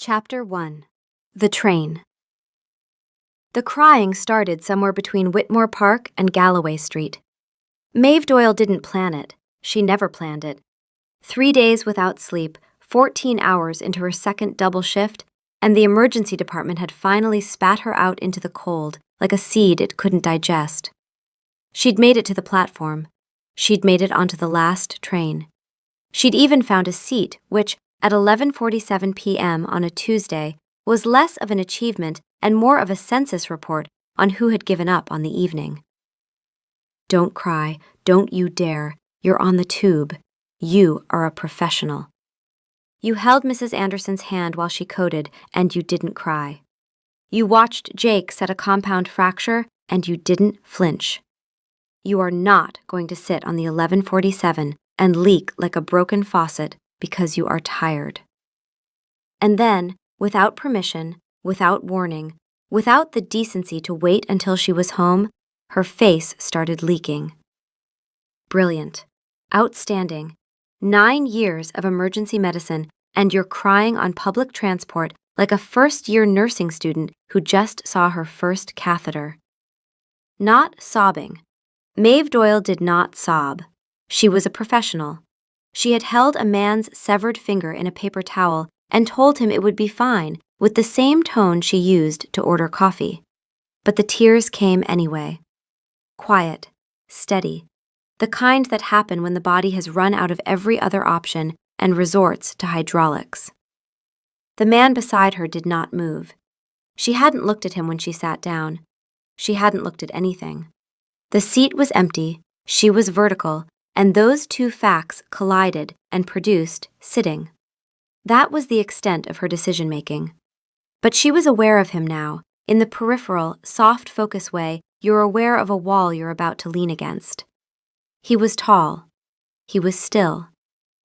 Chapter 1. The Train. The crying started somewhere between Whitmore Park and Galloway Street. Maeve Doyle didn't plan it. She never planned it. 3 days without sleep, 14 hours into her second double shift, and the emergency department had finally spat her out into the cold like a seed it couldn't digest. She'd made it to the platform. She'd made it onto the last train. She'd even found a seat, which, at 11:47 p.m. on a Tuesday, was less of an achievement and more of a census report on who had given up on the evening. Don't cry, don't you dare. You're on the tube. You are a professional. You held Mrs. Anderson's hand while she coded, and you didn't cry. You watched Jake set a compound fracture, and you didn't flinch. You are not going to sit on the 11:47 and leak like a broken faucet because you are tired. And then, without permission, without warning, without the decency to wait until she was home, her face started leaking. Brilliant. Outstanding. 9 years of emergency medicine, and you're crying on public transport like a first-year nursing student who just saw her first catheter. Not sobbing. Maeve Doyle did not sob. She was a professional. She had held a man's severed finger in a paper towel and told him it would be fine with the same tone she used to order coffee. But the tears came anyway. Quiet, steady, the kind that happen when the body has run out of every other option and resorts to hydraulics. The man beside her did not move. She hadn't looked at him when she sat down. She hadn't looked at anything. The seat was empty, she was vertical, and those two facts collided and produced sitting. That was the extent of her decision-making. But she was aware of him now, in the peripheral, soft focus way you're aware of a wall you're about to lean against. He was tall. He was still.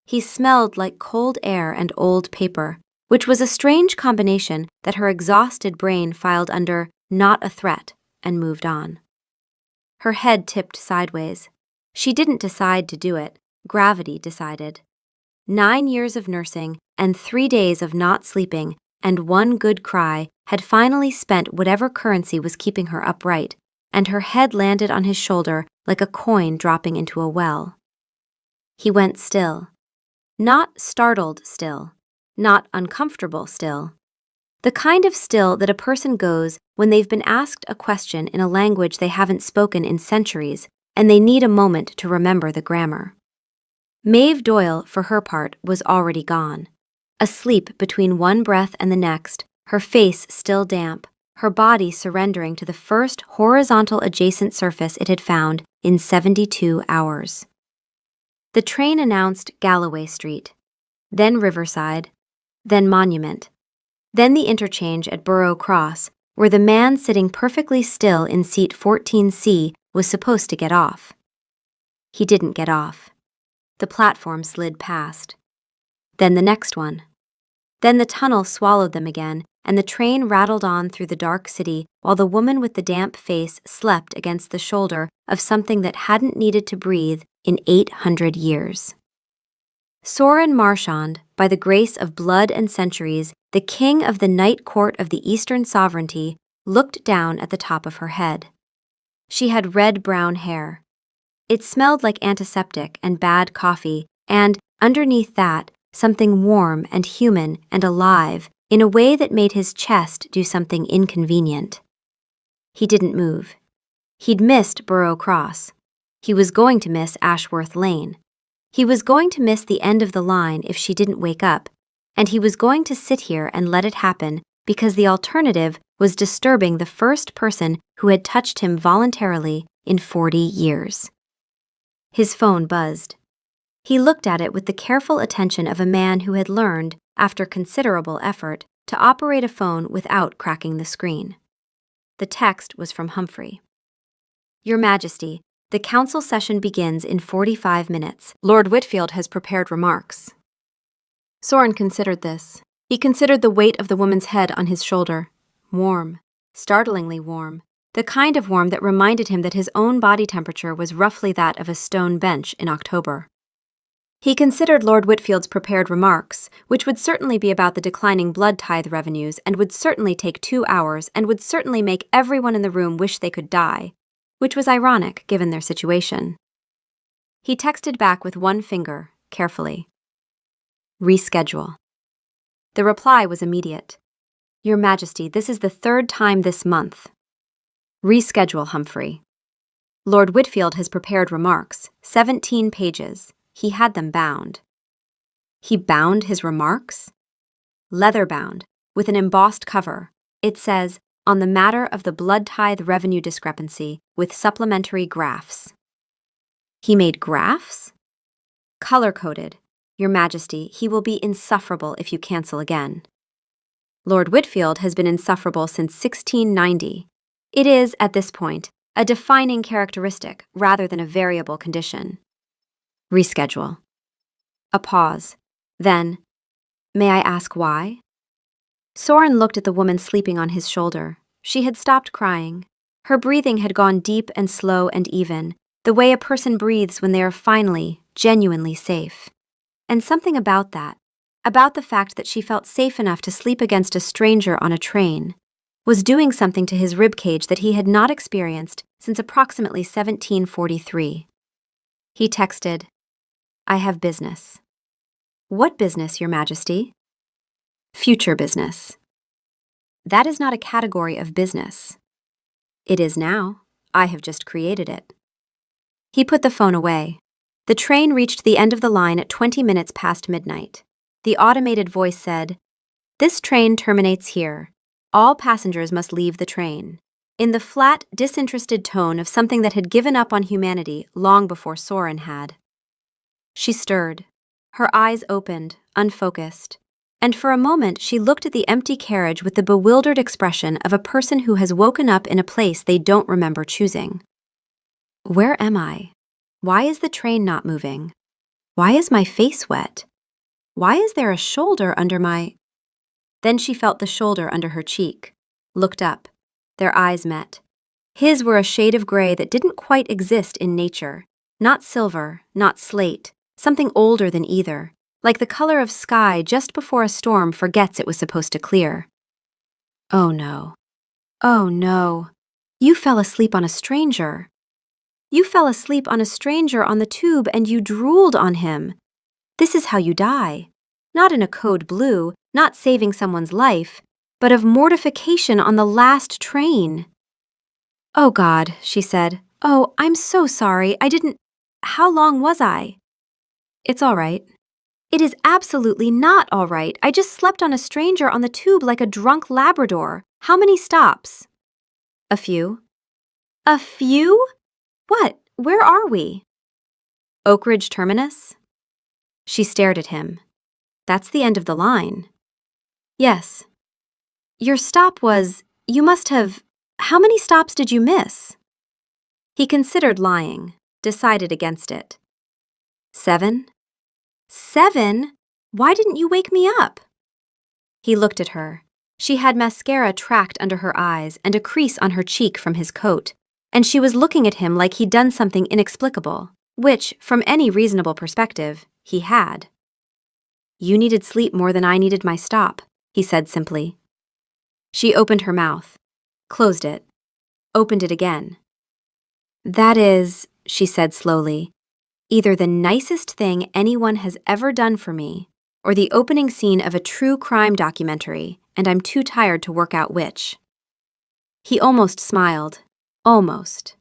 He smelled like cold air and old paper, which was a strange combination that her exhausted brain filed under not a threat and moved on. Her head tipped sideways. She didn't decide to do it. Gravity decided. 9 years of nursing and 3 days of not sleeping and one good cry had finally spent whatever currency was keeping her upright, and her head landed on his shoulder like a coin dropping into a well. He went still. Not startled still. Not uncomfortable still. The kind of still that a person goes when they've been asked a question in a language they haven't spoken in centuries, and they need a moment to remember the grammar. Maeve Doyle, for her part, was already gone. Asleep between one breath and the next, her face still damp, her body surrendering to the first horizontal adjacent surface it had found in 72 hours. The train announced Galloway Street, then Riverside, then Monument, then the interchange at Borough Cross, where the man sitting perfectly still in seat 14C was supposed to get off. He didn't get off. The platform slid past. Then the next one. Then the tunnel swallowed them again, and the train rattled on through the dark city while the woman with the damp face slept against the shoulder of something that hadn't needed to breathe in 800 years. Sorin Marchand, by the grace of blood and centuries, the king of the night court of the Eastern sovereignty, looked down at the top of her head. She had red-brown hair. It smelled like antiseptic and bad coffee, and, underneath that, something warm and human and alive in a way that made his chest do something inconvenient. He didn't move. He'd missed Borough Cross. He was going to miss Ashworth Lane. He was going to miss the end of the line if she didn't wake up, and he was going to sit here and let it happen because the alternative was disturbing the first person who had touched him voluntarily in 40 years. His phone buzzed. He looked at it with the careful attention of a man who had learned, after considerable effort, to operate a phone without cracking the screen. The text was from Humphrey. Your Majesty, the council session begins in 45 minutes. Lord Whitfield has prepared remarks. Sorin considered this. He considered the weight of the woman's head on his shoulder. Warm. Startlingly warm. The kind of warm that reminded him that his own body temperature was roughly that of a stone bench in October. He considered Lord Whitfield's prepared remarks, which would certainly be about the declining blood tithe revenues and would certainly take 2 hours and would certainly make everyone in the room wish they could die, which was ironic given their situation. He texted back with one finger, carefully. Reschedule. The reply was immediate. Your Majesty, this is the 3rd time this month. Reschedule, Humphrey. Lord Whitfield has prepared remarks, 17 pages. He had them bound. He bound his remarks? Leather-bound, with an embossed cover. It says, on the matter of the blood tithe revenue discrepancy, with supplementary graphs. He made graphs? Color-coded. Your Majesty, he will be insufferable if you cancel again. Lord Whitfield has been insufferable since 1690. It is, at this point, a defining characteristic rather than a variable condition. Reschedule. A pause. Then, may I ask why? Soren looked at the woman sleeping on his shoulder. She had stopped crying. Her breathing had gone deep and slow and even, the way a person breathes when they are finally, genuinely safe. And something about that, about the fact that she felt safe enough to sleep against a stranger on a train, was doing something to his ribcage that he had not experienced since approximately 1743. He texted, I have business. What business, Your Majesty? Future business. That is not a category of business. It is now. I have just created it. He put the phone away. The train reached the end of the line at 20 minutes past midnight. The automated voice said, This train terminates here. All passengers must leave the train. In the flat, disinterested tone of something that had given up on humanity long before Soren had. She stirred. Her eyes opened, unfocused. And for a moment she looked at the empty carriage with the bewildered expression of a person who has woken up in a place they don't remember choosing. Where am I? Why is the train not moving? Why is my face wet? Why is there a shoulder under my... Then she felt the shoulder under her cheek, looked up. Their eyes met. His were a shade of gray that didn't quite exist in nature. Not silver, not slate, something older than either, like the color of sky just before a storm forgets it was supposed to clear. Oh no. Oh no. You fell asleep on a stranger. You fell asleep on a stranger on the tube and you drooled on him. This is how you die. Not in a code blue, not saving someone's life, but of mortification on the last train. Oh God, she said. Oh, I'm so sorry. I didn't... How long was I? It's all right. It is absolutely not all right. I just slept on a stranger on the tube like a drunk Labrador. How many stops? A few. A few? What? Where are we? Oak Ridge Terminus? She stared at him. That's the end of the line. Yes. Your stop was... You must have... How many stops did you miss? He considered lying, decided against it. 7? 7? Why didn't you wake me up? He looked at her. She had mascara tracked under her eyes and a crease on her cheek from his coat, and she was looking at him like he'd done something inexplicable, which, from any reasonable perspective, he had. You needed sleep more than I needed my stop, he said simply. She opened her mouth, closed it, opened it again. That is, she said slowly, either the nicest thing anyone has ever done for me, or the opening scene of a true crime documentary, and I'm too tired to work out which. He almost smiled. Almost.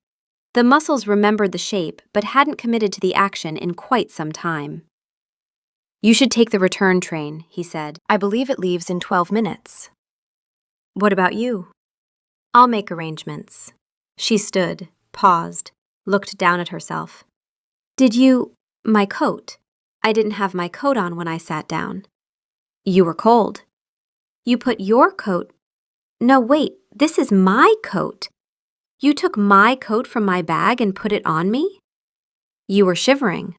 The muscles remembered the shape, but hadn't committed to the action in quite some time. You should take the return train, he said. I believe it leaves in 12 minutes. What about you? I'll make arrangements. She stood, paused, looked down at herself. Did you... My coat. I didn't have my coat on when I sat down. You were cold. You put your coat... No, wait, this is my coat. You took my coat from my bag and put it on me? You were shivering.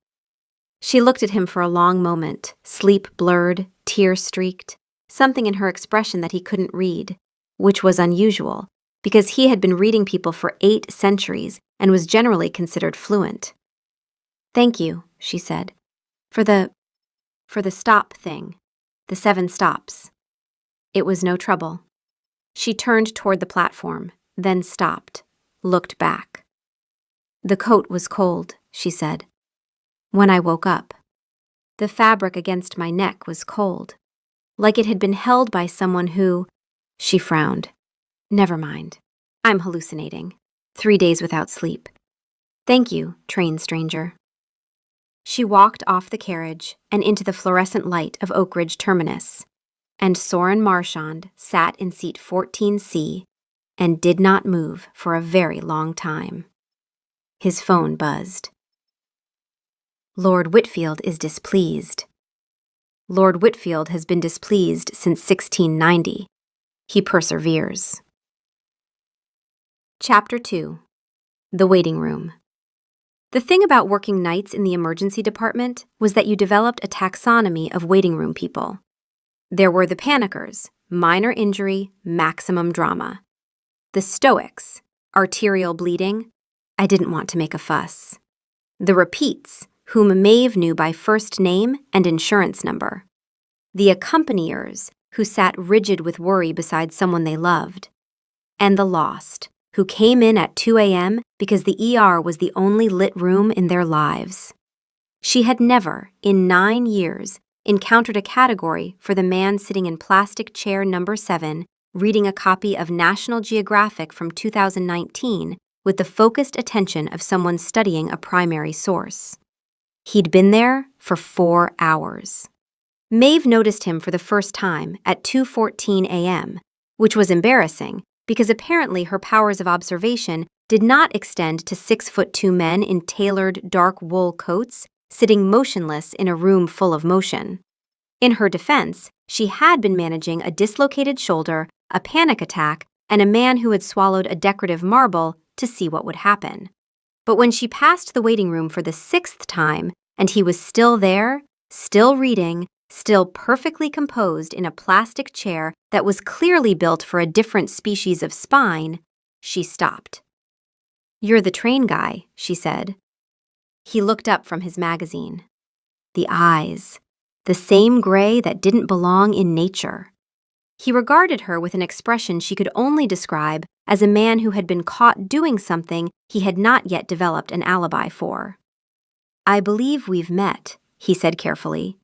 She looked at him for a long moment, sleep blurred, tear-streaked, something in her expression that he couldn't read, which was unusual, because he had been reading people for 8 centuries and was generally considered fluent. Thank you, she said. For the stop thing. The 7 stops. It was no trouble. She turned toward the platform, then stopped, looked back. The coat was cold, she said. When I woke up, the fabric against my neck was cold, like it had been held by someone who... She frowned. Never mind. I'm hallucinating. 3 days without sleep. Thank you, train stranger. She walked off the carriage and into the fluorescent light of Oak Ridge Terminus, and Soren Marchand sat in seat 14C and did not move for a very long time. His phone buzzed. Lord Whitfield is displeased. Lord Whitfield has been displeased since 1690. He perseveres. Chapter 2. The Waiting Room. The thing about working nights in the emergency department was that you developed a taxonomy of waiting room people. There were the panickers, minor injury, maximum drama. The stoics, arterial bleeding, I didn't want to make a fuss. The repeats, whom Maeve knew by first name and insurance number. The accompaniers, who sat rigid with worry beside someone they loved. And the lost, who came in at 2 a.m. because the ER was the only lit room in their lives. She had never, in 9 years, encountered a category for the man sitting in plastic chair number 7, reading a copy of National Geographic from 2019 with the focused attention of someone studying a primary source. He'd been there for 4 hours. Maeve noticed him for the first time at 2:14 a.m., which was embarrassing because apparently her powers of observation did not extend to 6'2" men in tailored dark wool coats sitting motionless in a room full of motion. In her defense, she had been managing a dislocated shoulder, a panic attack, and a man who had swallowed a decorative marble to see what would happen. But when she passed the waiting room for the 6th time, and he was still there, still reading, still perfectly composed in a plastic chair that was clearly built for a different species of spine, she stopped. "You're the train guy," she said. He looked up from his magazine. The eyes, the same gray that didn't belong in nature. He regarded her with an expression she could only describe as a man who had been caught doing something he had not yet developed an alibi for. "I believe we've met," he said carefully.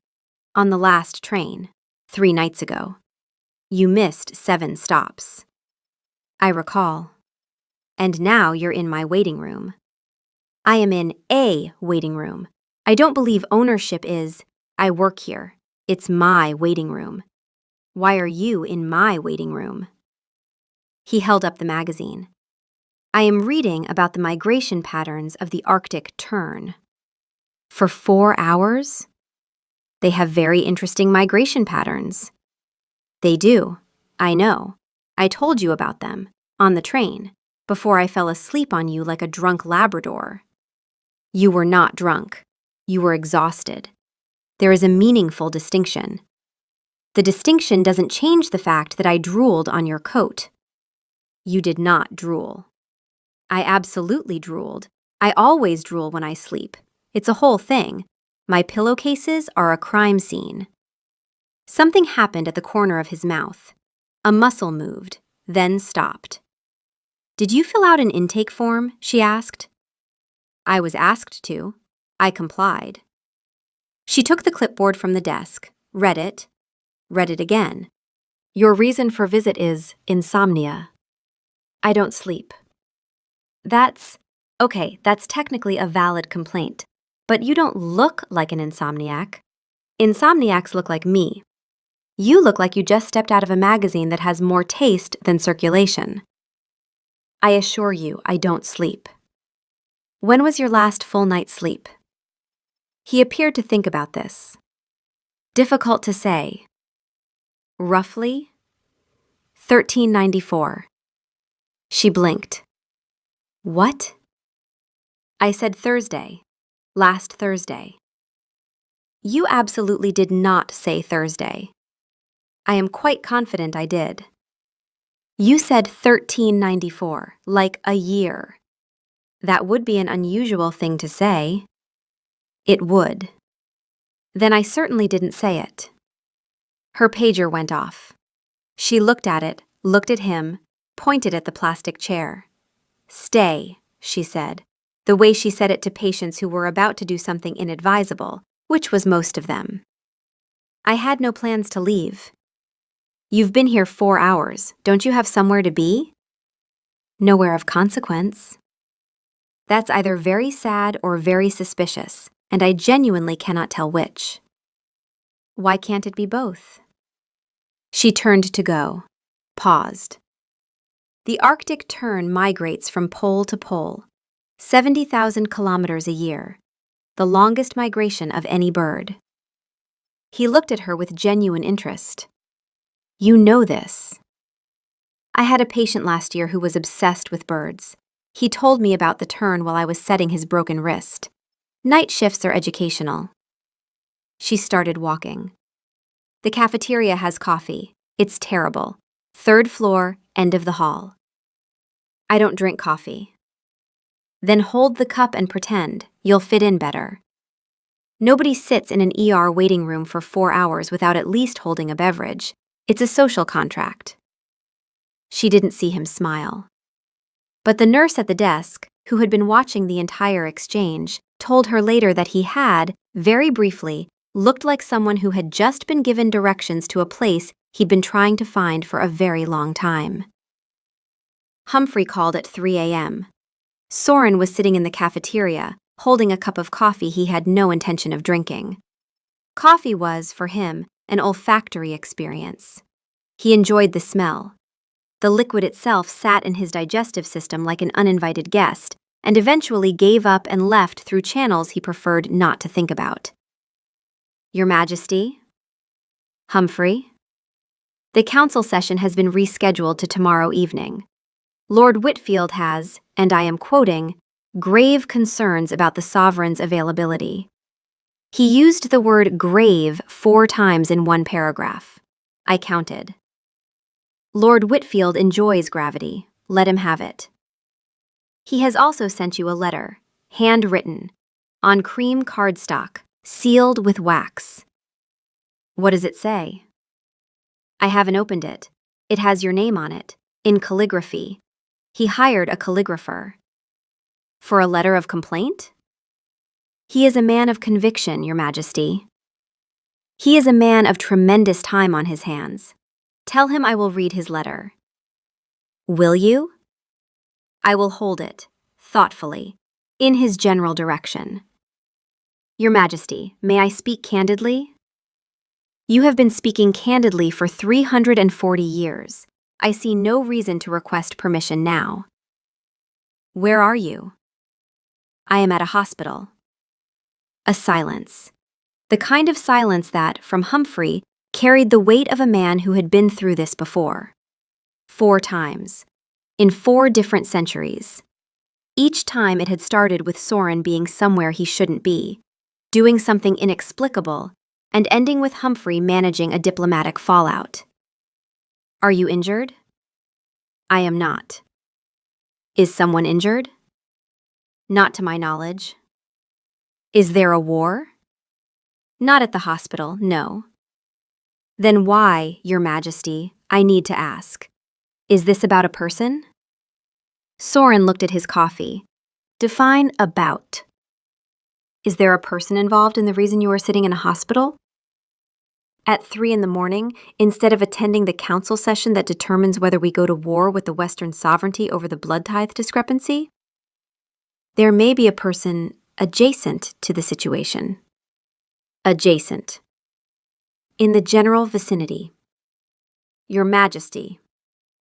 "On the last train, 3 nights ago. You missed 7 stops." "I recall. And now you're in my waiting room." "I am in a waiting room. I don't believe ownership is, I work here. It's my waiting room. Why are you in my waiting room?" He held up the magazine. "I am reading about the migration patterns of the Arctic tern." "For 4 hours?" "They have very interesting migration patterns." "They do. I know. I told you about them, on the train, before I fell asleep on you like a drunk Labrador." "You were not drunk. You were exhausted. There is a meaningful distinction. The distinction doesn't change the fact that I drooled on your coat." "You did not drool." "I absolutely drooled. I always drool when I sleep. It's a whole thing. My pillowcases are a crime scene." Something happened at the corner of his mouth. A muscle moved, then stopped. "Did you fill out an intake form?" she asked. "I was asked to. I complied." She took the clipboard from the desk, read it again. "Your reason for visit is insomnia." "I don't sleep." That's technically a valid complaint, but you don't look like an insomniac. Insomniacs look like me. You look like you just stepped out of a magazine that has more taste than circulation." "I assure you, I don't sleep." "When was your last full night's sleep?" He appeared to think about this. "Difficult to say. Roughly 1394. She blinked. "What?" "I said Thursday. Last Thursday." "You absolutely did not say Thursday." "I am quite confident I did." "You said 1394, like a year." "That would be an unusual thing to say." "It would." Then I certainly didn't say it. Her pager went off. She looked at it, looked at him, pointed at the plastic chair. Stay, she said, the way she said it to patients who were about to do something inadvisable, which was most of them. I had no plans to leave. You've been here 4 hours. Don't you have somewhere to be? Nowhere of consequence. That's either very sad or very suspicious, and I genuinely cannot tell which. Why can't it be both? She turned to go, paused. The Arctic tern migrates from pole to pole, 70,000 kilometers a year, the longest migration of any bird. He looked at her with genuine interest. You know this. I had a patient last year who was obsessed with birds. He told me about the tern while I was setting his broken wrist. Night shifts are educational. She started walking. The cafeteria has coffee. It's terrible. 3rd floor, end of the hall. I don't drink coffee. Then hold the cup and pretend. You'll fit in better. Nobody sits in an ER waiting room for 4 hours without at least holding a beverage. It's a social contract. She didn't see him smile. But the nurse at the desk, who had been watching the entire exchange, told her later that he had, very briefly, looked like someone who had just been given directions to a place he'd been trying to find for a very long time. Humphrey called at 3 a.m. Soren was sitting in the cafeteria, holding a cup of coffee he had no intention of drinking. Coffee was, for him, an olfactory experience. He enjoyed the smell. The liquid itself sat in his digestive system like an uninvited guest, and eventually gave up and left through channels he preferred not to think about. Your Majesty? Humphrey? The council session has been rescheduled to tomorrow evening. Lord Whitfield has, and I am quoting, grave concerns about the sovereign's availability. He used the word grave 4 times in one paragraph. I counted. Lord Whitfield enjoys gravity. Let him have it. He has also sent you a letter, handwritten, on cream cardstock, sealed with wax. What does it say? I haven't opened it. It has your name on it, in calligraphy. He hired a calligrapher. For a letter of complaint? He is a man of conviction, Your Majesty. He is a man of tremendous time on his hands. Tell him I will read his letter. Will you? I will hold it, thoughtfully, in his general direction. Your Majesty, may I speak candidly? You have been speaking candidly for 340 years. I see no reason to request permission now. Where are you? I am at a hospital. A silence. The kind of silence that, from Humphrey, carried the weight of a man who had been through this before. 4 times. In 4 different centuries. Each time it had started with Soren being somewhere he shouldn't be, doing something inexplicable, and ending with Humphrey managing a diplomatic fallout. Are you injured? I am not. Is someone injured? Not to my knowledge. Is there a war? Not at the hospital, no. Then why, Your Majesty, I need to ask. Is this about a person? Soren looked at his coffee. Define about. Is there a person involved in the reason you are sitting in a hospital? At 3 in the morning, instead of attending the council session that determines whether we go to war with the Western sovereignty over the blood tithe discrepancy? There may be a person adjacent to the situation. Adjacent. In the general vicinity. Your Majesty.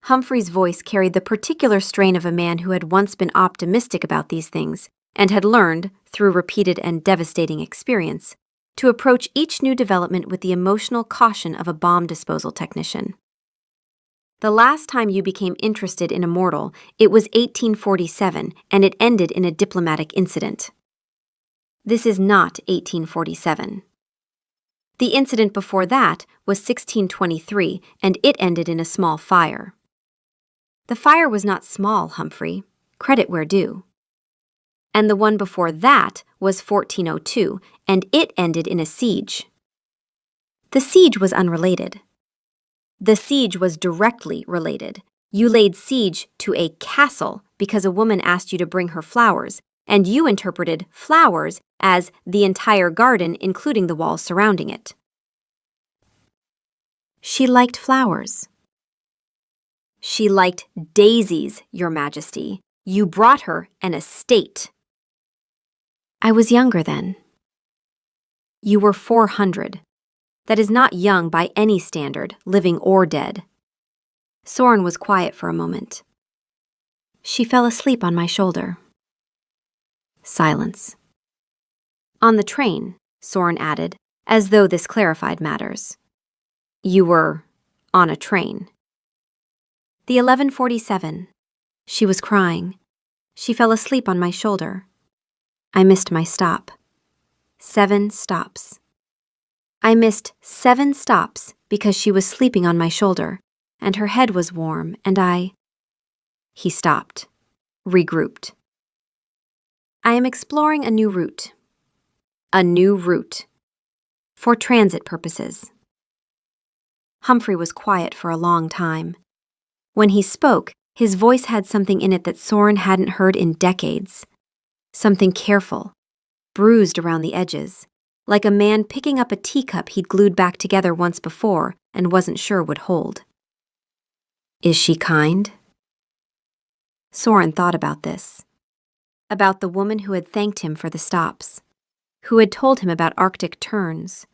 Humphrey's voice carried the particular strain of a man who had once been optimistic about these things and had learned, through repeated and devastating experience, to approach each new development with the emotional caution of a bomb disposal technician. The last time you became interested in Immortal, it was 1847, and it ended in a diplomatic incident. This is not 1847. The incident before that was 1623, and it ended in a small fire. The fire was not small, Humphrey. Credit where due. and the one before that was 1402, and it ended in a siege. The siege was unrelated. The siege was directly related. You laid siege to a castle because a woman asked you to bring her flowers, and you interpreted flowers as the entire garden, including the walls surrounding it. She liked flowers. She liked daisies, Your Majesty. You brought her an estate. I was younger then. You were 400. That is not young by any standard, living or dead. Soren was quiet for a moment. She fell asleep on my shoulder. Silence. On the train, Soren added, as though this clarified matters. You were on a train. The 11:47. She was crying. She fell asleep on my shoulder. I missed my stop. 7 stops. I missed 7 stops because she was sleeping on my shoulder, and her head was warm, and He stopped, regrouped. I am exploring a new route. A new route. For transit purposes. Humphrey was quiet for a long time. When he spoke, his voice had something in it that Soren hadn't heard in decades. Something careful, bruised around the edges, like a man picking up a teacup he'd glued back together once before and wasn't sure would hold. Is she kind? Soren thought about this. About the woman who had thanked him for the stops, who had told him about Arctic terns,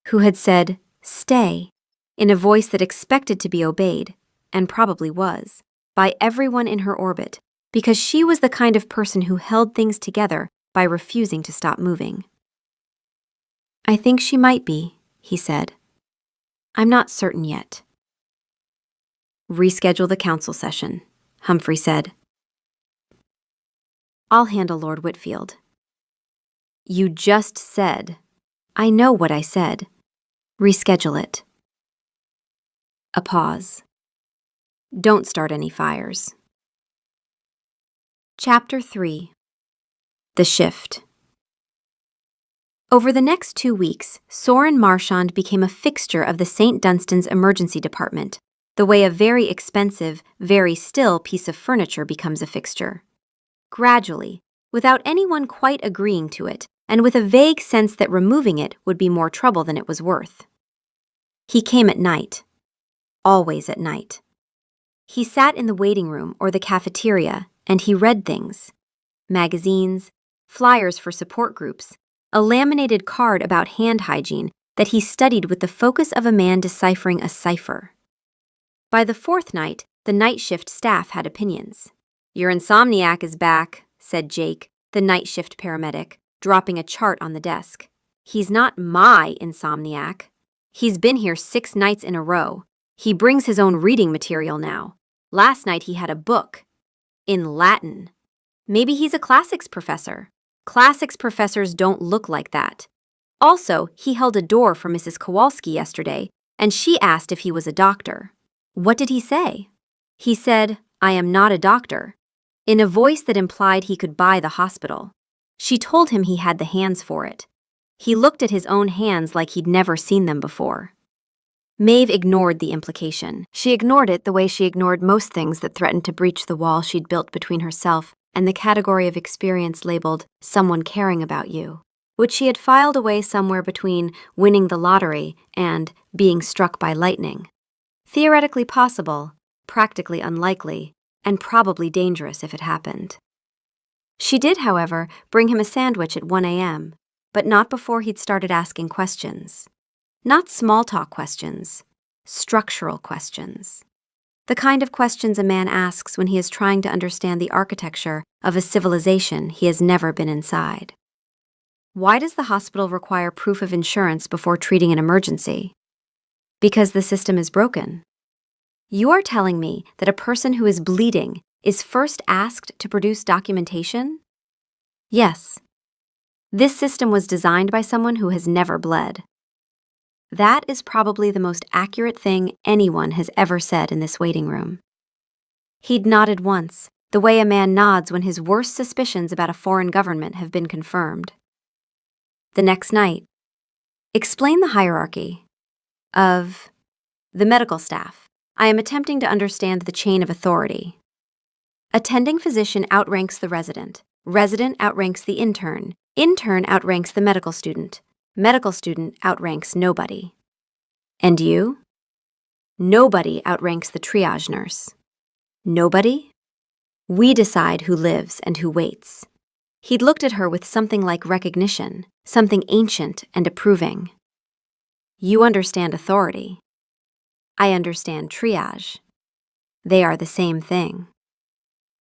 who had said, "Stay," in a voice that expected to be obeyed, and probably was, by everyone in her orbit, because she was the kind of person who held things together by refusing to stop moving. I think she might be, he said. I'm not certain yet. Reschedule the council session, Humphrey said. I'll handle Lord Whitfield. You just said. I know what I said. Reschedule it. A pause. Don't start any fires. Chapter 3. The Shift. Over the next 2 weeks, Soren Marchand became a fixture of the St. Dunstan's emergency department, the way a very expensive, very still piece of furniture becomes a fixture. Gradually, without anyone quite agreeing to it, and with a vague sense that removing it would be more trouble than it was worth. He came at night. Always at night. He sat in the waiting room or the cafeteria, and he read things. Magazines, flyers for support groups, a laminated card about hand hygiene that he studied with the focus of a man deciphering a cipher. By the 4th night, the night shift staff had opinions. Your insomniac is back, said Jake, the night shift paramedic, dropping a chart on the desk. He's not my insomniac. He's been here 6 nights in a row. He brings his own reading material now. Last night he had a book. In Latin. Maybe he's a classics professor. Classics professors don't look like that. Also, he held a door for Mrs. Kowalski yesterday, and she asked if he was a doctor. What did he say? He said, I am not a doctor, in a voice that implied he could buy the hospital. She told him he had the hands for it. He looked at his own hands like he'd never seen them before. Maeve ignored the implication. She ignored it the way she ignored most things that threatened to breach the wall she'd built between herself and the category of experience labeled someone caring about you, which she had filed away somewhere between winning the lottery and being struck by lightning. Theoretically possible, practically unlikely, and probably dangerous if it happened. She did, however, bring him a sandwich at 1 a.m., but not before he'd started asking questions. Not small talk questions, structural questions. The kind of questions a man asks when he is trying to understand the architecture of a civilization he has never been inside. Why does the hospital require proof of insurance before treating an emergency? Because the system is broken. You are telling me that a person who is bleeding is first asked to produce documentation? Yes. This system was designed by someone who has never bled. That is probably the most accurate thing anyone has ever said in this waiting room. He'd nodded once, the way a man nods when his worst suspicions about a foreign government have been confirmed. The next night, explain the hierarchy of the medical staff. I am attempting to understand the chain of authority. Attending physician outranks the resident. Resident outranks the intern. Intern outranks the medical student. Medical student outranks nobody. And you? Nobody outranks the triage nurse. Nobody? We decide who lives and who waits. He'd looked at her with something like recognition, something ancient and approving. You understand authority. I understand triage. They are the same thing.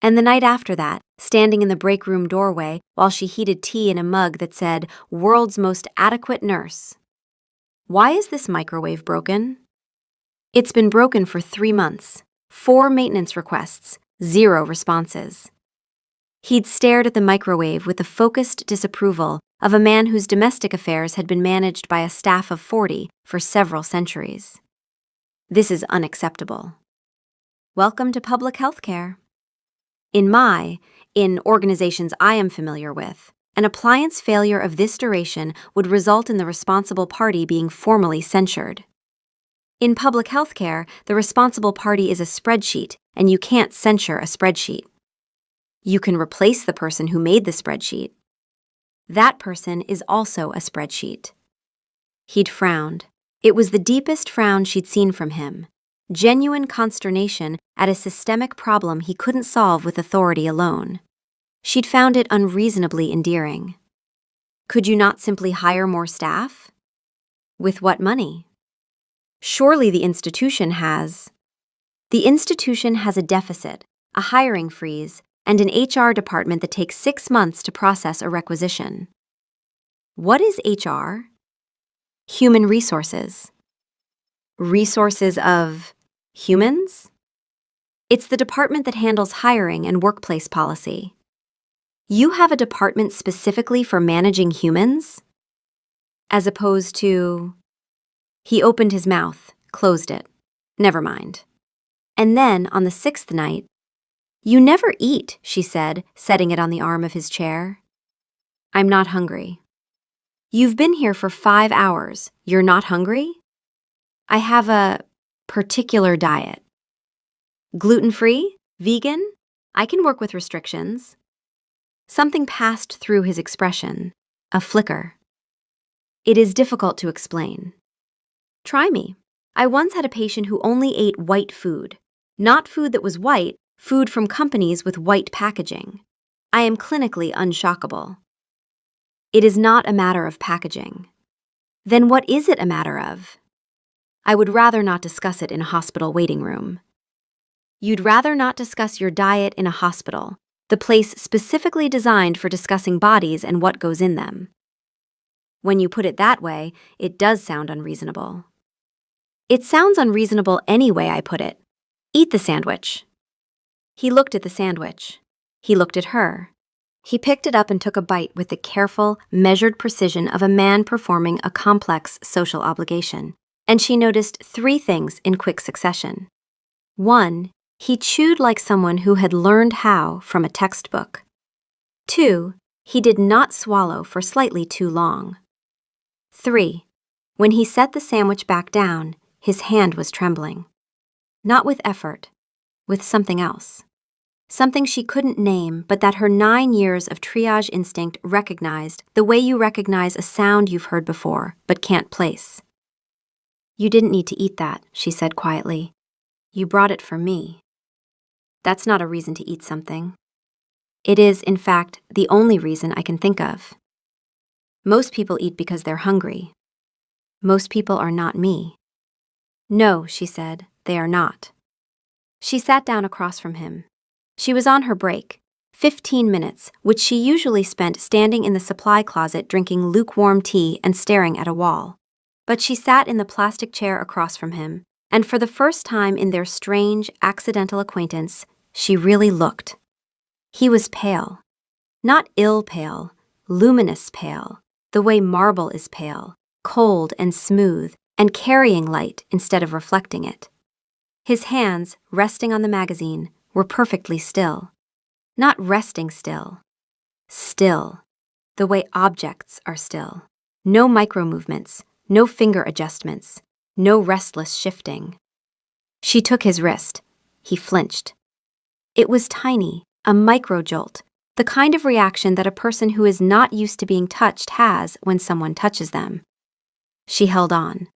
And the night after that, standing in the break room doorway while she heated tea in a mug that said, "World's most adequate nurse." Why is this microwave broken? It's been broken for 3 months, 4 maintenance requests, 0 responses. He'd stared at the microwave with the focused disapproval of a man whose domestic affairs had been managed by a staff of 40 for several centuries. This is unacceptable. Welcome to public health care. In organizations I am familiar with, an appliance failure of this duration would result in the responsible party being formally censured. In public health care, the responsible party is a spreadsheet, and you can't censure a spreadsheet. You can replace the person who made the spreadsheet. That person is also a spreadsheet. He'd frowned. It was the deepest frown she'd seen from him. Genuine consternation at a systemic problem he couldn't solve with authority alone. She'd found it unreasonably endearing. Could you not simply hire more staff? With what money? Surely the institution has. The institution has a deficit, a hiring freeze, and an HR department that takes 6 months to process a requisition. What is HR? Human resources. Resources of humans? It's the department that handles hiring and workplace policy. You have a department specifically for managing humans? As opposed to... He opened his mouth, closed it. Never mind. And then, on the 6th night, "You never eat," she said, setting it on the arm of his chair. "I'm not hungry." "You've been here for 5 hours. You're not hungry?" "I have a particular diet." "Gluten-free? Vegan? I can work with restrictions." Something passed through his expression, a flicker. "It is difficult to explain." "Try me. I once had a patient who only ate white food. Not food that was white, food from companies with white packaging. I am clinically unshockable." "It is not a matter of packaging." "Then what is it a matter of?" "I would rather not discuss it in a hospital waiting room." You'd rather not discuss your diet in a hospital, the place specifically designed for discussing bodies and what goes in them. When you put it that way, it does sound unreasonable. It sounds unreasonable any way I put it. Eat the sandwich. He looked at the sandwich. He looked at her. He picked it up and took a bite with the careful, measured precision of a man performing a complex social obligation. And she noticed 3 things in quick succession. 1, he chewed like someone who had learned how from a textbook. 2, he did not swallow for slightly too long. 3, when he set the sandwich back down, his hand was trembling. Not with effort, with something else. Something she couldn't name, but that her 9 years of triage instinct recognized the way you recognize a sound you've heard before, but can't place. "You didn't need to eat that," she said quietly. "You brought it for me." That's not a reason to eat something. It is, in fact, the only reason I can think of. Most people eat because they're hungry. Most people are not me. "No," she said, "they are not." She sat down across from him. She was on her break, 15 minutes, which she usually spent standing in the supply closet drinking lukewarm tea and staring at a wall. But she sat in the plastic chair across from him, and for the first time in their strange, accidental acquaintance, she really looked. He was pale. Not ill pale, luminous pale, the way marble is pale, cold and smooth, and carrying light instead of reflecting it. His hands, resting on the magazine, were perfectly still. Not resting still. Still. The way objects are still. No micro-movements, no finger adjustments, no restless shifting. She took his wrist. He flinched. It was tiny, a micro-jolt, the kind of reaction that a person who is not used to being touched has when someone touches them. She held on.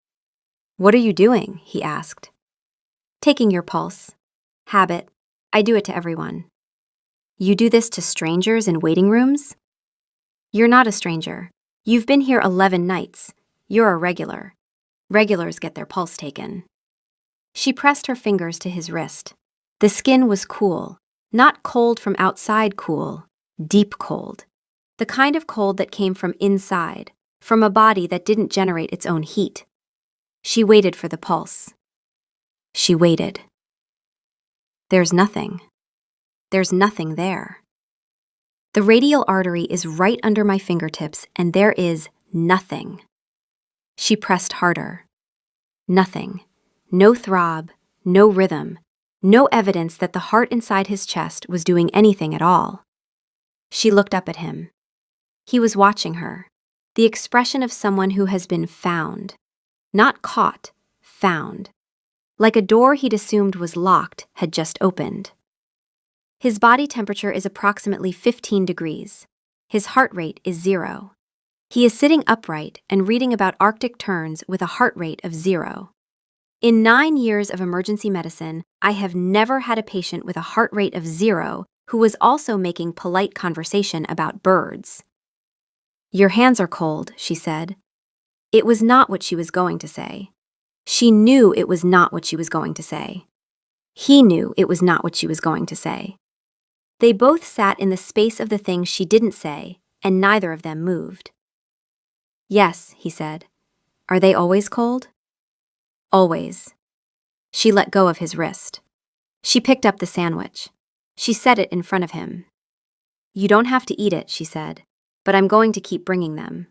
"What are you doing?" he asked. "Taking your pulse. Habit. I do it to everyone." "You do this to strangers in waiting rooms?" "You're not a stranger. You've been here 11 nights. You're a regular. Regulars get their pulse taken." She pressed her fingers to his wrist. The skin was cool, not cold from outside cool, deep cold. The kind of cold that came from inside, from a body that didn't generate its own heat. She waited for the pulse. She waited. There's nothing. There's nothing there. The radial artery is right under my fingertips, and there is nothing. She pressed harder. Nothing. No throb, no rhythm, no evidence that the heart inside his chest was doing anything at all. She looked up at him. He was watching her, the expression of someone who has been found. Not caught, found. Like a door he'd assumed was locked had just opened. His body temperature is approximately 15 degrees. His heart rate is 0. He is sitting upright and reading about Arctic terns with a heart rate of 0. In 9 years of emergency medicine, I have never had a patient with a heart rate of 0 who was also making polite conversation about birds. "Your hands are cold," she said. It was not what she was going to say. She knew it was not what she was going to say. He knew it was not what she was going to say. They both sat in the space of the thing she didn't say, and neither of them moved. "Yes," he said. "Are they always cold?" "Always." She let go of his wrist. She picked up the sandwich. She set it in front of him. "You don't have to eat it," she said, "but I'm going to keep bringing them."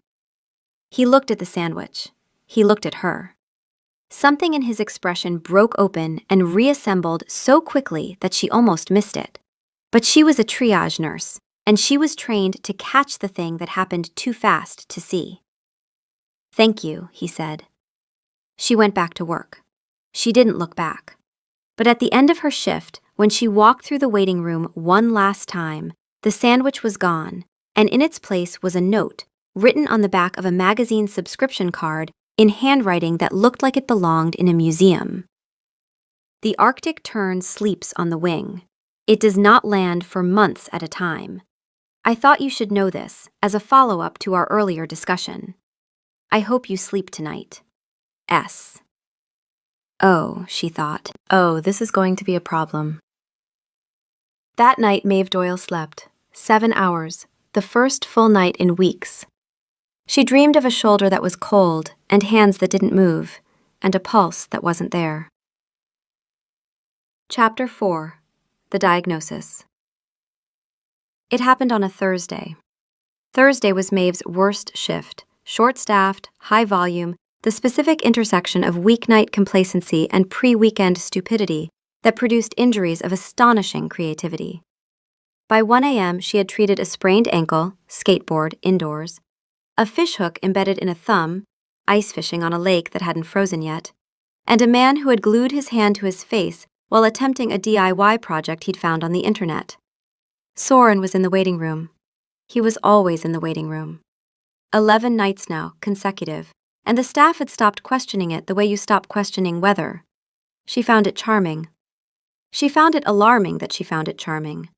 He looked at the sandwich. He looked at her. Something in his expression broke open and reassembled so quickly that she almost missed it. But she was a triage nurse, and she was trained to catch the thing that happened too fast to see. "Thank you," he said. She went back to work. She didn't look back. But at the end of her shift, when she walked through the waiting room one last time, the sandwich was gone, and in its place was a note, written on the back of a magazine subscription card in handwriting that looked like it belonged in a museum. "The Arctic tern sleeps on the wing. It does not land for months at a time. I thought you should know this as a follow-up to our earlier discussion. I hope you sleep tonight. S." Oh, she thought. Oh, this is going to be a problem. That night, Maeve Doyle slept. 7 hours, the first full night in weeks. She dreamed of a shoulder that was cold, and hands that didn't move, and a pulse that wasn't there. Chapter 4. The Diagnosis. It happened on a Thursday. Thursday was Maeve's worst shift, short-staffed, high volume, the specific intersection of weeknight complacency and pre-weekend stupidity that produced injuries of astonishing creativity. By 1 a.m., she had treated a sprained ankle, skateboard, indoors, a fishhook embedded in a thumb, ice fishing on a lake that hadn't frozen yet, and a man who had glued his hand to his face while attempting a DIY project he'd found on the internet. Soren was in the waiting room. He was always in the waiting room. 11 nights now, consecutive, and the staff had stopped questioning it the way you stop questioning weather. She found it charming. She found it alarming that she found it charming.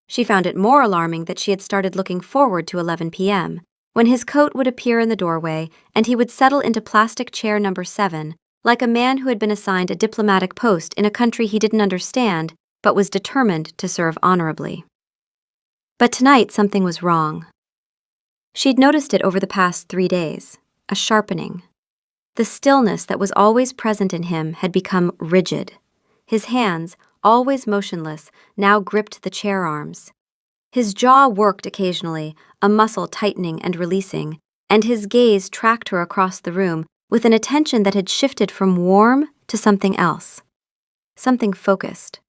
She found it more alarming that she had started looking forward to 11 p.m., when his coat would appear in the doorway and he would settle into plastic chair number 7, like a man who had been assigned a diplomatic post in a country he didn't understand but was determined to serve honorably. But tonight something was wrong. She'd noticed it over the past 3 days, a sharpening. The stillness that was always present in him had become rigid. His hands, always motionless, now gripped the chair arms. His jaw worked occasionally, a muscle tightening and releasing, and his gaze tracked her across the room with an attention that had shifted from warm to something else. Something focused.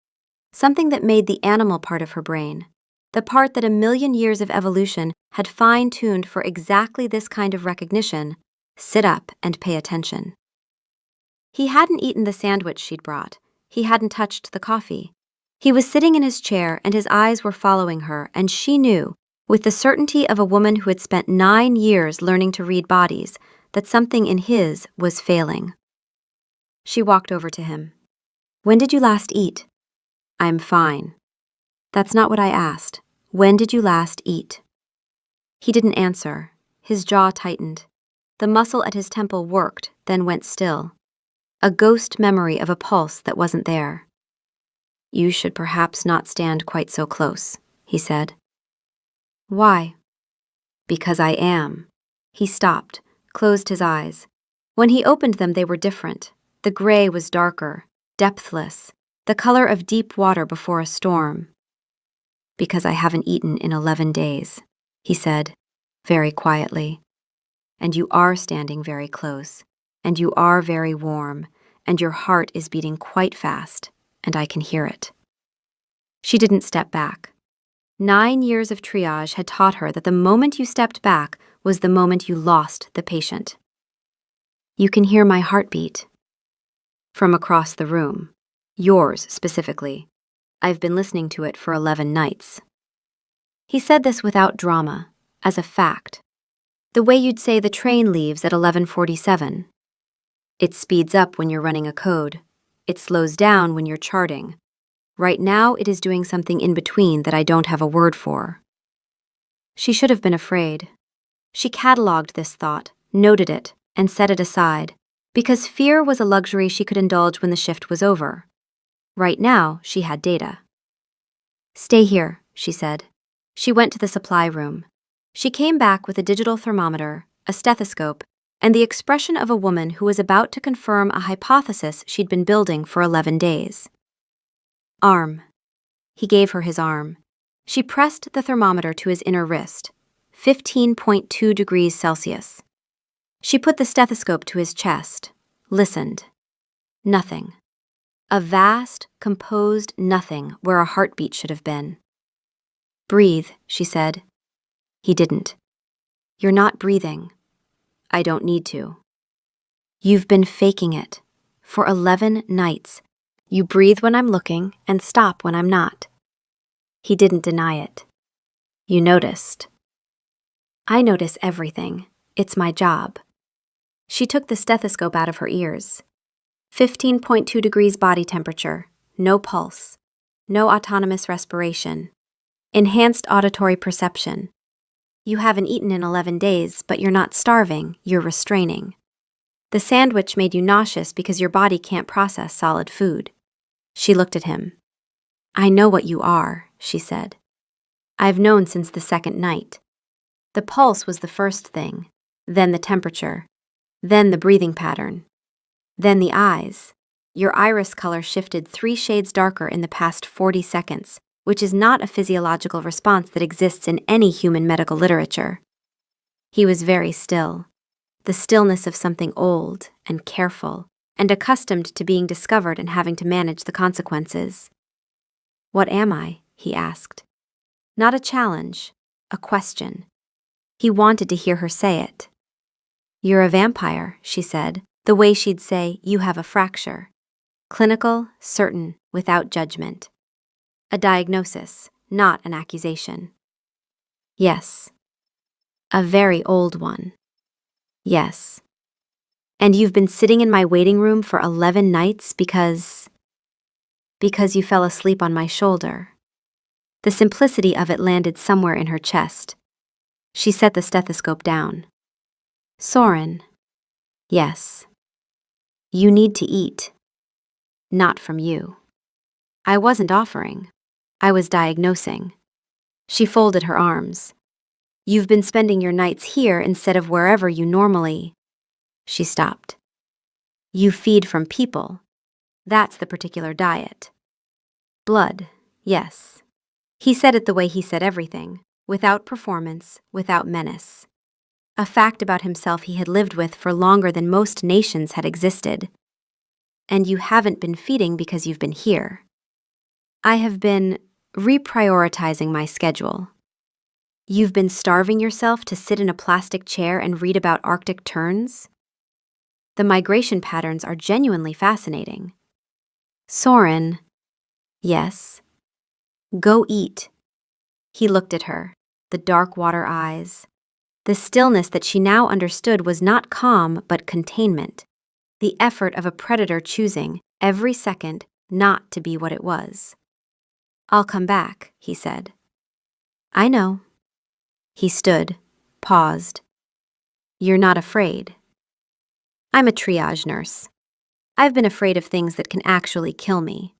Something that made the animal part of her brain, the part that a million years of evolution had fine-tuned for exactly this kind of recognition. Sit up and pay attention. He hadn't eaten the sandwich she'd brought. He hadn't touched the coffee. He was sitting in his chair and his eyes were following her, and she knew, with the certainty of a woman who had spent 9 years learning to read bodies, that something in his was failing. She walked over to him. "When did you last eat?" "I'm fine." "That's not what I asked. When did you last eat?" He didn't answer. His jaw tightened. The muscle at his temple worked, then went still. A ghost memory of a pulse that wasn't there. "You should perhaps not stand quite so close," he said. "Why?" "Because I am." He stopped, closed his eyes. When he opened them, they were different. The gray was darker, depthless, the color of deep water before a storm. "Because I haven't eaten in 11 days, he said, very quietly. "And you are standing very close, and you are very warm, and your heart is beating quite fast, and I can hear it." She didn't step back. 9 years of triage had taught her that the moment you stepped back was the moment you lost the patient. "You can hear my heartbeat." "From across the room. Yours, specifically. I've been listening to it for 11 nights. He said this without drama, as a fact. The way you'd say the train leaves at 11:47. It speeds up when you're running a code. It slows down when you're charting. Right now, it is doing something in between that I don't have a word for. She should have been afraid. She cataloged this thought, noted it, and set it aside, because fear was a luxury she could indulge when the shift was over. Right now, she had data. "Stay here," she said. She went to the supply room. She came back with a digital thermometer, a stethoscope, and the expression of a woman who was about to confirm a hypothesis she'd been building for 11 days. "Arm." He gave her his arm. She pressed the thermometer to his inner wrist, 15.2 degrees Celsius. She put the stethoscope to his chest, listened. Nothing. A vast, composed nothing where a heartbeat should have been. "Breathe," she said. He didn't. "You're not breathing." "I don't need to." "You've been faking it. For 11 nights. You breathe when I'm looking and stop when I'm not." He didn't deny it. "You noticed." "I notice everything. It's my job." She took the stethoscope out of her ears. 15.2 degrees body temperature, no pulse, no autonomous respiration, enhanced auditory perception. You haven't eaten in 11 days, but you're not starving, you're restraining. The sandwich made you nauseous because your body can't process solid food. She looked at him. "I know what you are," she said. "I've known since the second night." The pulse was the first thing, then the temperature, then the breathing pattern, then the eyes. Your iris color shifted 3 shades darker in the past 40 seconds, which is not a physiological response that exists in any human medical literature. He was very still, the stillness of something old and careful and accustomed to being discovered and having to manage the consequences. "What am I?" he asked. Not a challenge, a question. He wanted to hear her say it. "You're a vampire," she said, the way she'd say, "You have a fracture." Clinical, certain, without judgment. A diagnosis, not an accusation. "Yes." "A very old one." "Yes." "And you've been sitting in my waiting room for 11 nights because you fell asleep on my shoulder." The simplicity of it landed somewhere in her chest. She set the stethoscope down. "Soren." "Yes." "You need to eat." "Not from you." "I wasn't offering. I was diagnosing." She folded her arms. "You've been spending your nights here instead of wherever you normally." She stopped. "You feed from people. That's the particular diet." "Blood, yes." He said it the way he said everything, without performance, without menace. A fact about himself he had lived with for longer than most nations had existed. "And you haven't been feeding because you've been here." "I have been reprioritizing my schedule. You've been starving yourself to sit in a plastic chair and read about Arctic terns? The migration patterns are genuinely fascinating. Soren, yes. Go eat. He looked at her, the dark water eyes. The stillness that she now understood was not calm but containment, the effort of a predator choosing, every second, not to be what it was. I'll come back, he said. I know. He stood, paused. You're not afraid. I'm a triage nurse. I've been afraid of things that can actually kill me.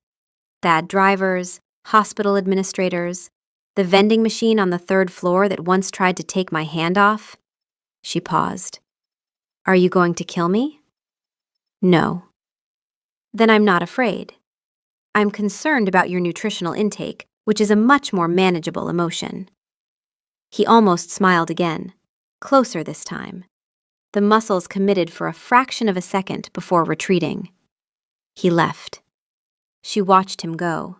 Bad drivers, hospital administrators, the vending machine on the third floor that once tried to take my hand off. She paused. Are you going to kill me? No. Then I'm not afraid. I'm concerned about your nutritional intake, which is a much more manageable emotion. He almost smiled again, closer this time. The muscles committed for a fraction of a second before retreating. He left. She watched him go.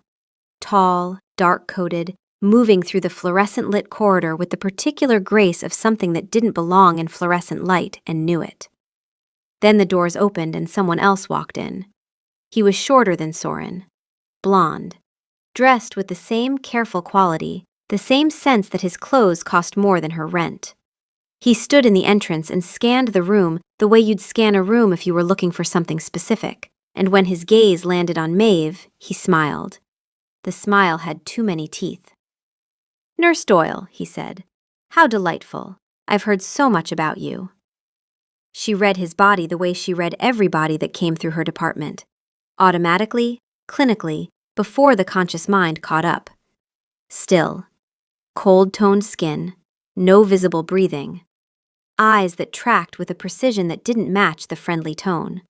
Tall, dark-coated, moving through the fluorescent-lit corridor with the particular grace of something that didn't belong in fluorescent light and knew it. Then the doors opened and someone else walked in. He was shorter than Soren, blonde, dressed with the same careful quality, the same sense that his clothes cost more than her rent. He stood in the entrance and scanned the room the way you'd scan a room if you were looking for something specific, and when his gaze landed on Maeve, he smiled. The smile had too many teeth. Nurse Doyle, he said. How delightful. I've heard so much about you. She read his body the way she read every body that came through her department. Automatically, clinically, before the conscious mind caught up. Still. Cold-toned skin, no visible breathing. Eyes that tracked with a precision that didn't match the friendly tone.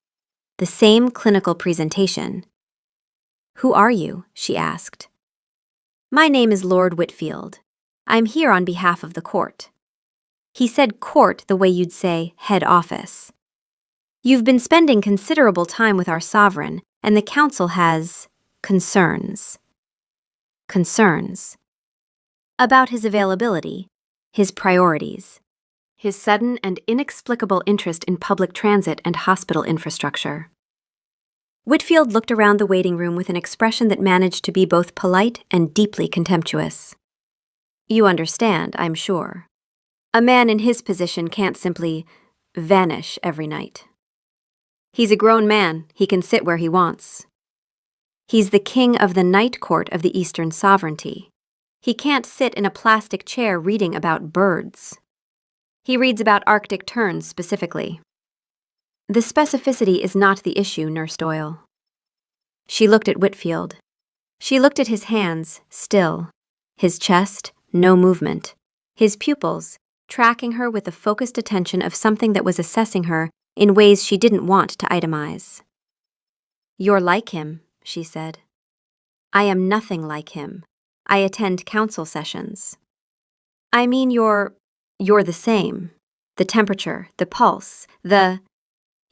The same clinical presentation. Who are you? She asked. My name is Lord Whitfield. I'm here on behalf of the court. He said court the way you'd say head office. You've been spending considerable time with our sovereign, and the council has concerns. Concerns. About his availability, his priorities, his sudden and inexplicable interest in public transit and hospital infrastructure. Whitfield looked around the waiting room with an expression that managed to be both polite and deeply contemptuous. You understand, I'm sure. A man in his position can't simply vanish every night. He's a grown man, he can sit where he wants. He's the king of the night court of the Eastern sovereignty. He can't sit in a plastic chair reading about birds. He reads about Arctic terns specifically. The specificity is not the issue, Nurse Doyle. She looked at Whitfield. She looked at his hands, still. His chest, no movement. His pupils, tracking her with the focused attention of something that was assessing her in ways she didn't want to itemize. You're like him, she said. I am nothing like him. I attend council sessions. I mean, you're the same. The temperature, the pulse, the...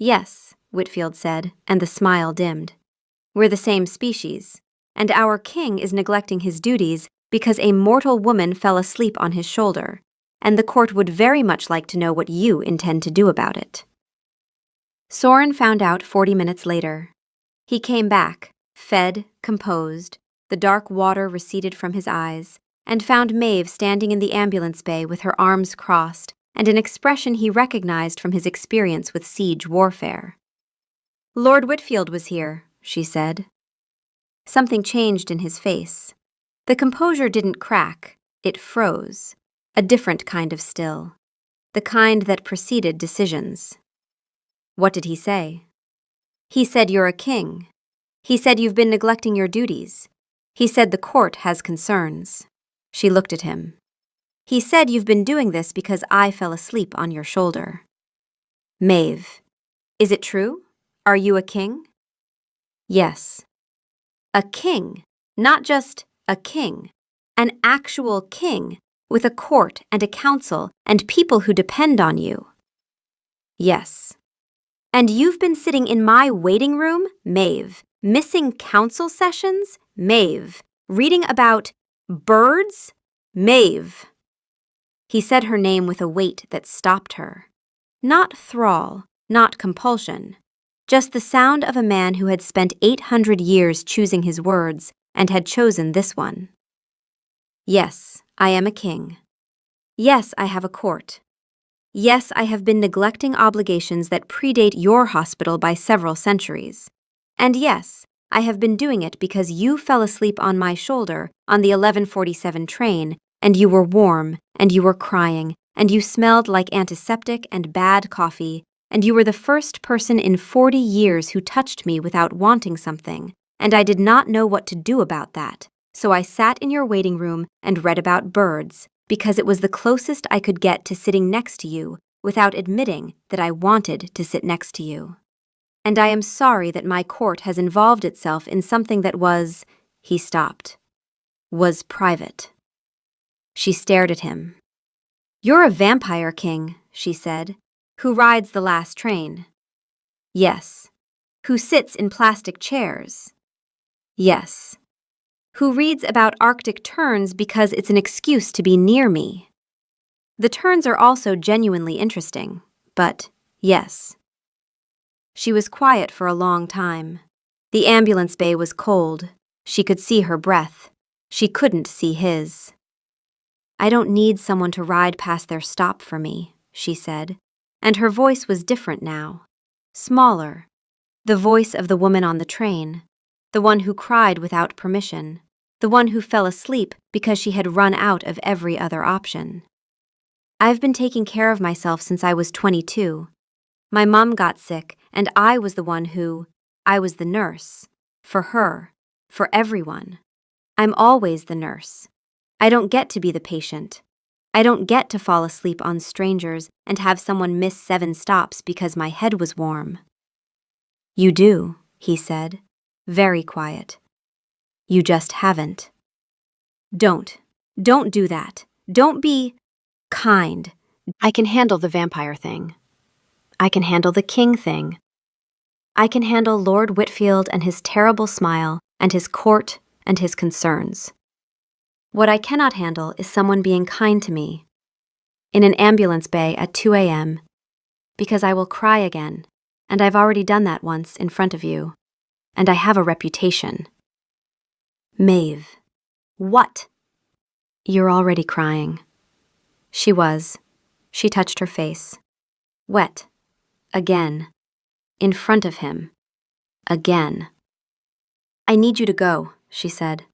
Yes, Whitfield said, and the smile dimmed. We're the same species, and our king is neglecting his duties because a mortal woman fell asleep on his shoulder, and the court would very much like to know what you intend to do about it. Soren found out 40 minutes later. He came back, fed, composed, the dark water receded from his eyes, and found Maeve standing in the ambulance bay with her arms crossed and an expression he recognized from his experience with siege warfare. Lord Whitfield was here, she said. Something changed in his face. The composure didn't crack, it froze, a different kind of still, the kind that preceded decisions. What did he say? He said you're a king. He said you've been neglecting your duties. He said the court has concerns. She looked at him. He said you've been doing this because I fell asleep on your shoulder. Maeve, is it true? Are you a king? Yes. A king, not just a king. An actual king, with a court and a council and people who depend on you. Yes. And you've been sitting in my waiting room, Maeve, missing council sessions, Maeve, reading about Birds? Maeve. He said her name with a weight that stopped her. Not thrall, not compulsion. Just the sound of a man who had spent 800 years choosing his words and had chosen this one. Yes, I am a king. Yes, I have a court. Yes, I have been neglecting obligations that predate your hospital by several centuries. And yes, I have been doing it because you fell asleep on my shoulder on the 11:47 train, and you were warm, and you were crying, and you smelled like antiseptic and bad coffee, and you were the first person in 40 years who touched me without wanting something, and I did not know what to do about that. So I sat in your waiting room and read about birds, because it was the closest I could get to sitting next to you without admitting that I wanted to sit next to you. And I am sorry that my court has involved itself in something that was, he stopped, was private. She stared at him. You're a vampire king, she said, who rides the last train. Yes. Who sits in plastic chairs. Yes. Who reads about Arctic terns because it's an excuse to be near me. The terns are also genuinely interesting, but yes. She was quiet for a long time. The ambulance bay was cold. She could see her breath. She couldn't see his. I don't need someone to ride past their stop for me, she said, and her voice was different now. Smaller. The voice of the woman on the train. The one who cried without permission. The one who fell asleep because she had run out of every other option. I've been taking care of myself since I was 22. My mom got sick, and I was the nurse. For her. For everyone. I'm always the nurse. I don't get to be the patient. I don't get to fall asleep on strangers and have someone miss 7 stops because my head was warm. You do, he said, very quiet. You just haven't. Don't do that. Don't be kind. I can handle the vampire thing. I can handle the king thing. I can handle Lord Whitfield and his terrible smile and his court and his concerns. What I cannot handle is someone being kind to me. In an ambulance bay at 2 a.m. Because I will cry again, and I've already done that once in front of you. And I have a reputation. Maeve. What? You're already crying. She was. She touched her face. Wet. Again. In front of him. Again. I need you to go, she said.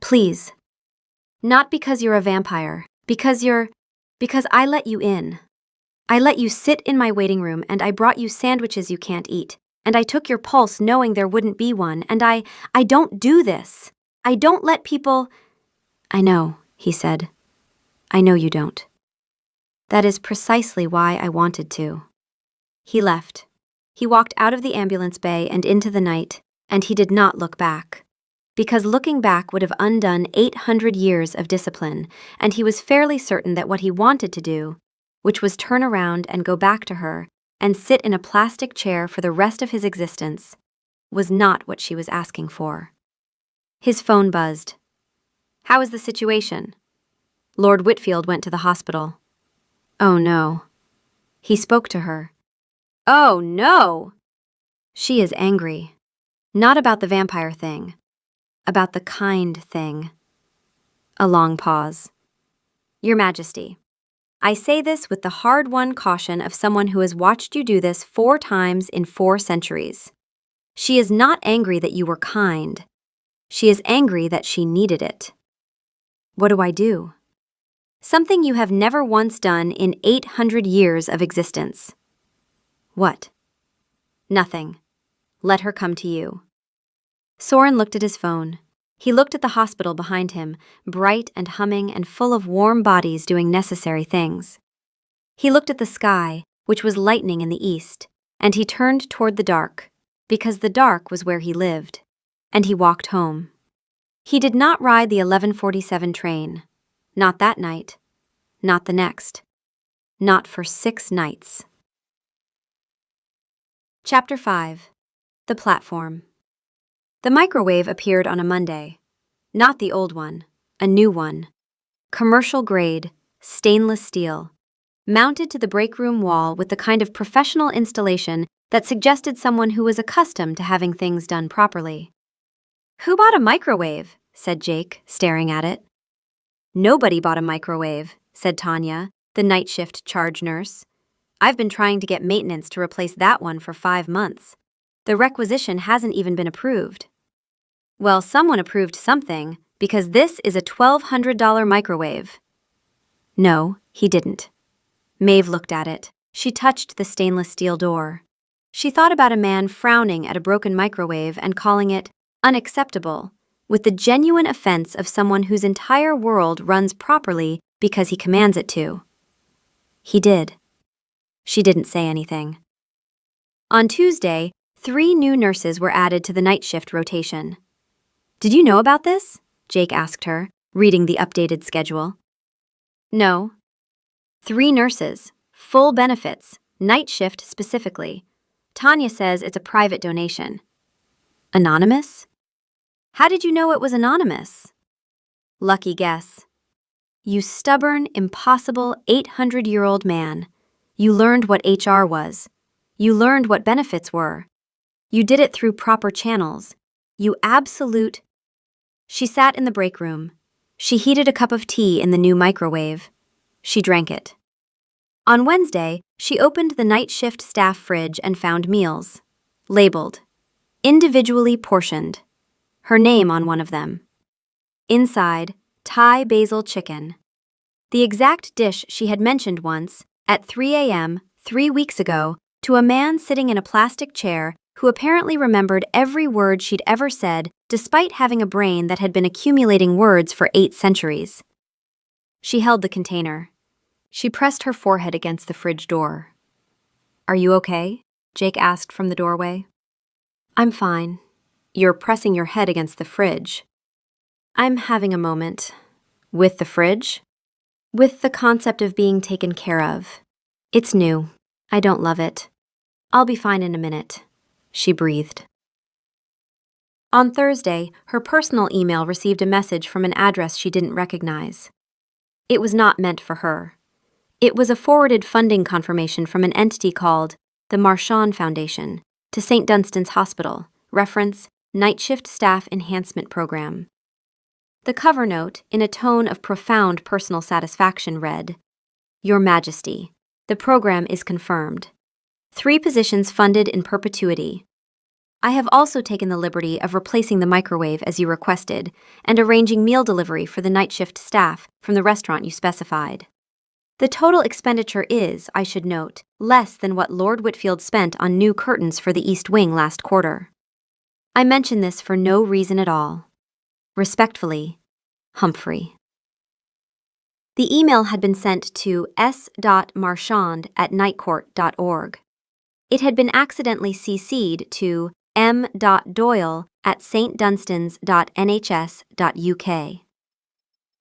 Please. Not because you're a vampire, because I let you in. I let you sit in my waiting room and I brought you sandwiches you can't eat, and I took your pulse knowing there wouldn't be one, and I don't do this. I don't let people... I know, he said. I know you don't. That is precisely why I wanted to. He left. He walked out of the ambulance bay and into the night, and he did not look back. Because looking back would have undone 800 years of discipline, and he was fairly certain that what he wanted to do, which was turn around and go back to her and sit in a plastic chair for the rest of his existence, was not what she was asking for. His phone buzzed. How is the situation? Lord Whitfield went to the hospital. Oh no. He spoke to her. Oh no! She is angry. Not about the vampire thing. About the kind thing. A long pause. Your Majesty, I say this with the hard-won caution of someone who has watched you do this 4 times in 4 centuries. She is not angry that you were kind. She is angry that she needed it. What do I do? Something you have never once done in 800 years of existence. What? Nothing. Let her come to you. Soren looked at his phone. He looked at the hospital behind him, bright and humming and full of warm bodies doing necessary things. He looked at the sky, which was lightening in the east, and he turned toward the dark, because the dark was where he lived, and he walked home. He did not ride the 11:47 train. Not that night. Not the next. Not for 6 nights. Chapter 5. The Platform. The microwave appeared on a Monday. Not the old one. A new one. Commercial grade, stainless steel. Mounted to the break room wall with the kind of professional installation that suggested someone who was accustomed to having things done properly. "Who bought a microwave?" said Jake, staring at it. "Nobody bought a microwave," said Tanya, the night shift charge nurse. "I've been trying to get maintenance to replace that one for 5 months. The requisition hasn't even been approved." "Well, someone approved something, because this is a $1,200 microwave." No, he didn't. Maeve looked at it. She touched the stainless steel door. She thought about a man frowning at a broken microwave and calling it unacceptable, with the genuine offense of someone whose entire world runs properly because he commands it to. He did. She didn't say anything. On Tuesday, 3 new nurses were added to the night shift rotation. "Did you know about this?" Jake asked her, reading the updated schedule. "No." 3 nurses, full benefits, night shift specifically. Tanya says it's a private donation. Anonymous? How did you know it was anonymous? Lucky guess. You stubborn, impossible 800-year-old man. You learned what HR was. You learned what benefits were. You did it through proper channels. You absolute... She sat in the break room. She heated a cup of tea in the new microwave. She drank it. On Wednesday, she opened the night shift staff fridge and found meals. Labeled. Individually portioned. Her name on one of them. Inside, Thai basil chicken. The exact dish she had mentioned once, at 3 a.m., 3 weeks ago, to a man sitting in a plastic chair who apparently remembered every word she'd ever said despite having a brain that had been accumulating words for 8 centuries. She held the container. She pressed her forehead against the fridge door. "Are you okay?" Jake asked from the doorway. "I'm fine." "You're pressing your head against the fridge." "I'm having a moment." "With the fridge?" "With the concept of being taken care of. It's new. I don't love it. I'll be fine in a minute." She breathed. On Thursday, her personal email received a message from an address she didn't recognize. It was not meant for her. It was a forwarded funding confirmation from an entity called the Marchand Foundation to St. Dunstan's Hospital, reference Night Shift Staff Enhancement Program. The cover note, in a tone of profound personal satisfaction, read, "Your Majesty, the program is confirmed. 3 positions funded in perpetuity. I have also taken the liberty of replacing the microwave as you requested and arranging meal delivery for the night shift staff from the restaurant you specified. The total expenditure is, I should note, less than what Lord Whitfield spent on new curtains for the East Wing last quarter. I mention this for no reason at all. Respectfully, Humphrey." The email had been sent to s.marchand@nightcourt.org. It had been accidentally CC'd to m.doyle@stdunstans.nhs.uk.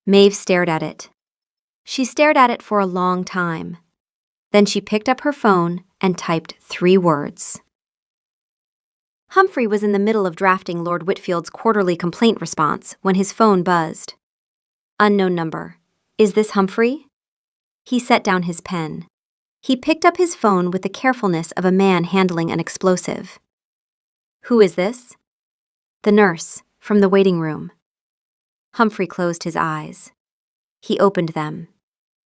Maeve stared at it. She stared at it for a long time. Then she picked up her phone and typed 3 words. Humphrey was in the middle of drafting Lord Whitfield's quarterly complaint response when his phone buzzed. Unknown number. "Is this Humphrey?" He set down his pen. He picked up his phone with the carefulness of a man handling an explosive. "Who is this?" "The nurse, from the waiting room." Humphrey closed his eyes. He opened them.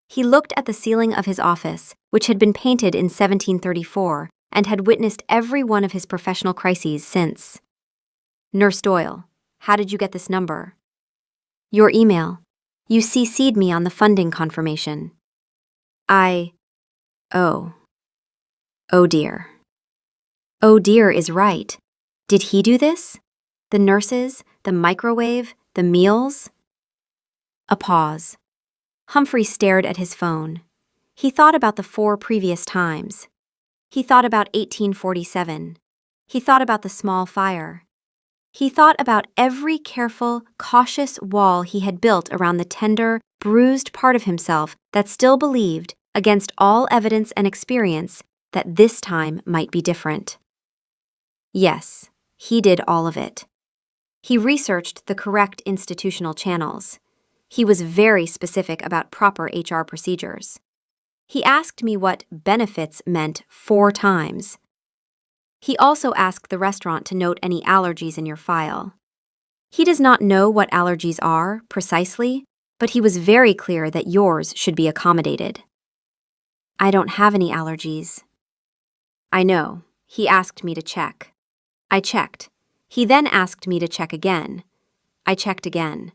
He looked at the ceiling of his office, which had been painted in 1734 and had witnessed every one of his professional crises since. "Nurse Doyle, how did you get this number?" "Your email. You CC'd me on the funding confirmation." Oh. Oh dear. Oh dear is right. Did he do this? The nurses, the microwave, the meals? A pause. Humphrey stared at his phone. He thought about the 4 previous times. He thought about 1847. He thought about the small fire. He thought about every careful, cautious wall he had built around the tender, bruised part of himself that still believed, against all evidence and experience, that this time might be different. Yes, he did all of it. He researched the correct institutional channels. He was very specific about proper HR procedures. He asked me what benefits meant 4 times. He also asked the restaurant to note any allergies in your file. He does not know what allergies are, precisely, but he was very clear that yours should be accommodated. I don't have any allergies. I know. He asked me to check. I checked. He then asked me to check again. I checked again.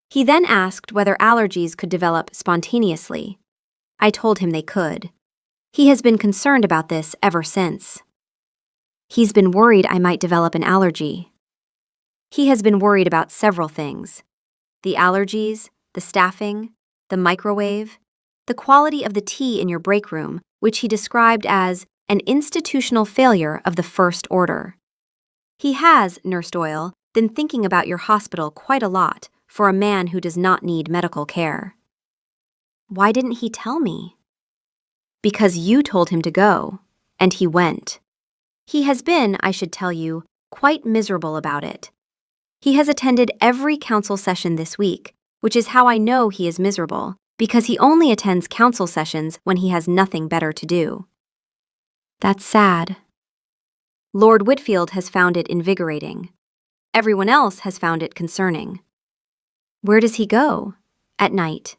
He then asked whether allergies could develop spontaneously. I told him they could. He has been concerned about this ever since. He's been worried I might develop an allergy. He has been worried about several things: the allergies, the staffing, the microwave, the quality of the tea in your break room, which he described as an institutional failure of the first order. He has, Nurse Doyle, been thinking about your hospital quite a lot for a man who does not need medical care. Why didn't he tell me? Because you told him to go, and he went. He has been, I should tell you, quite miserable about it. He has attended every council session this week, which is how I know he is miserable, because he only attends council sessions when he has nothing better to do. That's sad. Lord Whitfield has found it invigorating. Everyone else has found it concerning. Where does he go? At night.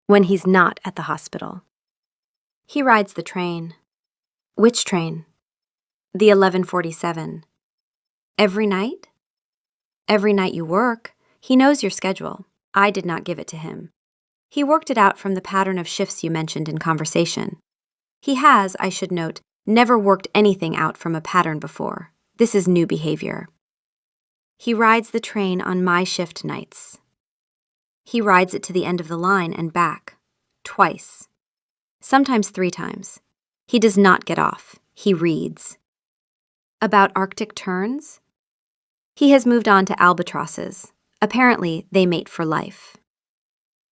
When he's not at the hospital. He rides the train. Which train? The 11:47. Every night? Every night you work. He knows your schedule. I did not give it to him. He worked it out from the pattern of shifts you mentioned in conversation. He has, I should note, never worked anything out from a pattern before. This is new behavior. He rides the train on my shift nights. He rides it to the end of the line and back. Twice. Sometimes 3 times. He does not get off. He reads. About Arctic terns? He has moved on to albatrosses. Apparently, they mate for life.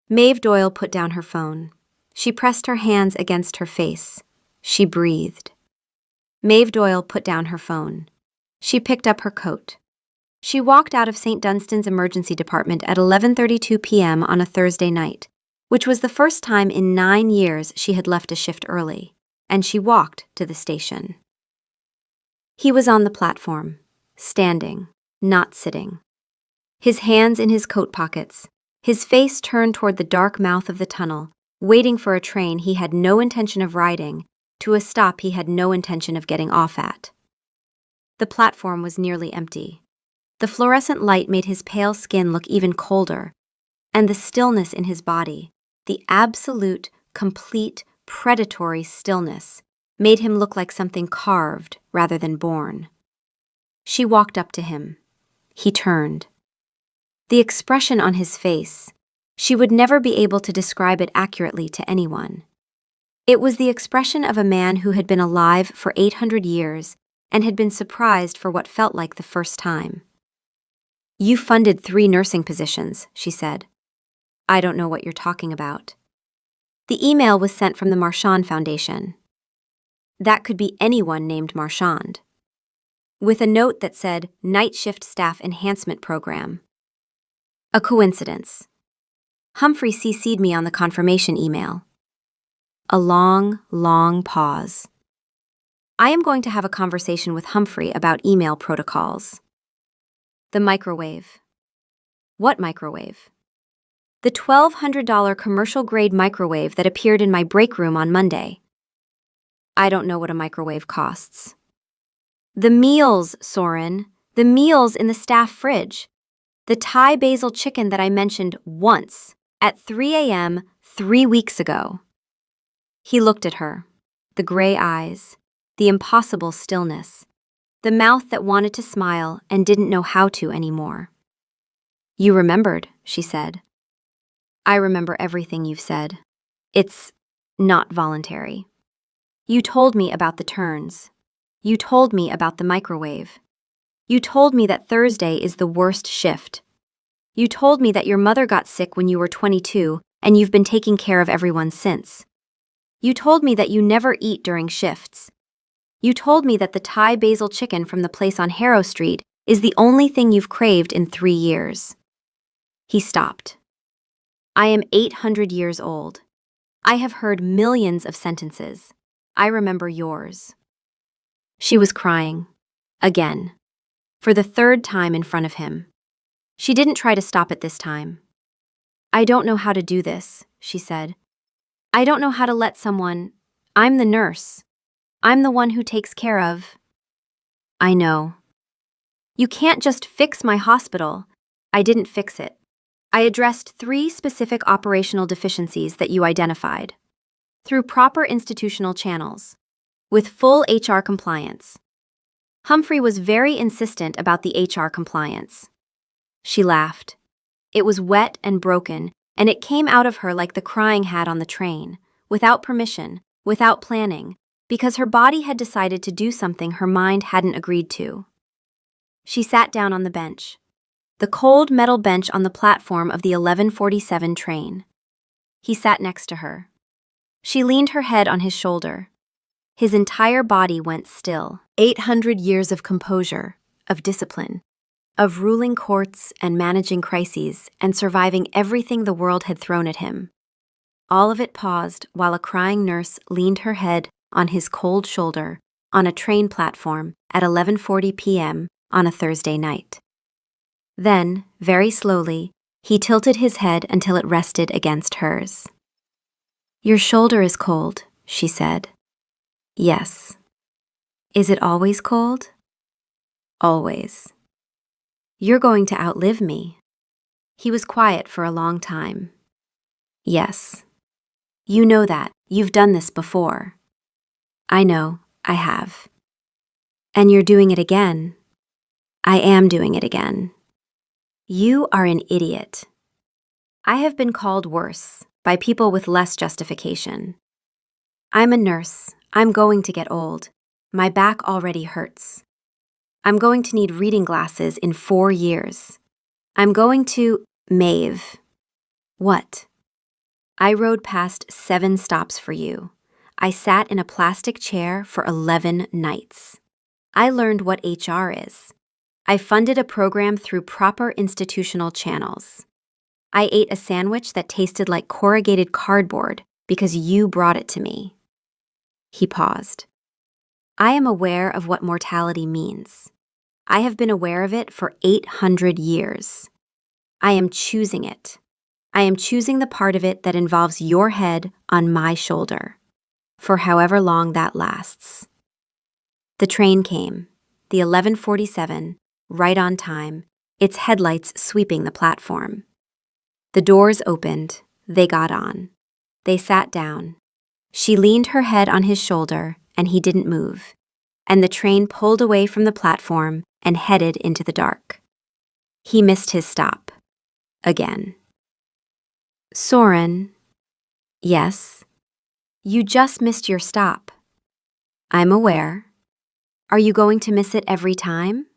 Maeve Doyle put down her phone. She pressed her hands against her face. She breathed. Maeve Doyle put down her phone. She picked up her coat. She walked out of St. Dunstan's emergency department at 11:32 p.m. on a Thursday night, which was the first time in 9 years she had left a shift early, and she walked to the station. He was on the platform, standing, not sitting. His hands in his coat pockets, his face turned toward the dark mouth of the tunnel, waiting for a train he had no intention of riding to a stop he had no intention of getting off at. The platform was nearly empty. The fluorescent light made his pale skin look even colder, and the stillness in his body, the absolute, complete, predatory stillness, made him look like something carved rather than born. She walked up to him. He turned. The expression on his face, she would never be able to describe it accurately to anyone. It was the expression of a man who had been alive for 800 years and had been surprised for what felt like the first time. You funded 3 nursing positions, she said. I don't know what you're talking about. The email was sent from the Marchand Foundation. That could be anyone named Marchand. With a note that said, Night Shift Staff Enhancement Program. A coincidence. Humphrey CC'd me on the confirmation email. A long, long pause. I am going to have a conversation with Humphrey about email protocols. The microwave. What microwave? The $1,200 commercial-grade microwave that appeared in my break room on Monday. I don't know what a microwave costs. The meals, Soren. The meals in the staff fridge. The Thai basil chicken that I mentioned once at 3 a.m. 3 weeks ago. He looked at her. The gray eyes. The impossible stillness. The mouth that wanted to smile and didn't know how to anymore. You remembered, she said. I remember everything you've said. It's not voluntary. You told me about the turns. You told me about the microwave. You told me that Thursday is the worst shift. You told me that your mother got sick when you were 22 and you've been taking care of everyone since. You told me that you never eat during shifts. You told me that the Thai basil chicken from the place on Harrow Street is the only thing you've craved in 3 years. He stopped. I am 800 years old. I have heard millions of sentences. I remember yours. She was crying. Again. For the third time in front of him. She didn't try to stop it this time. I don't know how to do this, she said. I don't know how to let someone. I'm the nurse. I'm the one who takes care of. I know. You can't just fix my hospital. I didn't fix it. I addressed 3 specific operational deficiencies that you identified. Through proper institutional channels. With full HR compliance. Humphrey was very insistent about the HR compliance. She laughed. It was wet and broken, and it came out of her like the crying had on the train, without permission, without planning, because her body had decided to do something her mind hadn't agreed to. She sat down on the bench. The cold metal bench on the platform of the 11:47 train. He sat next to her. She leaned her head on his shoulder. His entire body went still. 800 years of composure, of discipline, of ruling courts and managing crises and surviving everything the world had thrown at him. All of it paused while a crying nurse leaned her head on his cold shoulder on a train platform at 11:40 p.m. on a Thursday night. Then, very slowly, he tilted his head until it rested against hers. Your shoulder is cold, she said. Yes. Is it always cold? Always. You're going to outlive me. He was quiet for a long time. Yes. You know that. You've done this before. I know, I have. And you're doing it again. I am doing it again. You are an idiot. I have been called worse by people with less justification. I'm a nurse. I'm going to get old. My back already hurts. I'm going to need reading glasses in 4 years. I'm going to... Maeve. What? I rode past 7 stops for you. I sat in a plastic chair for 11 nights. I learned what HR is. I funded a program through proper institutional channels. I ate a sandwich that tasted like corrugated cardboard because you brought it to me. He paused. I am aware of what mortality means. I have been aware of it for 800 years. I am choosing it. I am choosing the part of it that involves your head on my shoulder, for however long that lasts. The train came, the 11:47, right on time, its headlights sweeping the platform. The doors opened, they got on. They sat down. She leaned her head on his shoulder, and he didn't move, and the train pulled away from the platform and headed into the dark. He missed his stop. Again. Soren. Yes. You just missed your stop. I'm aware. Are you going to miss it every time?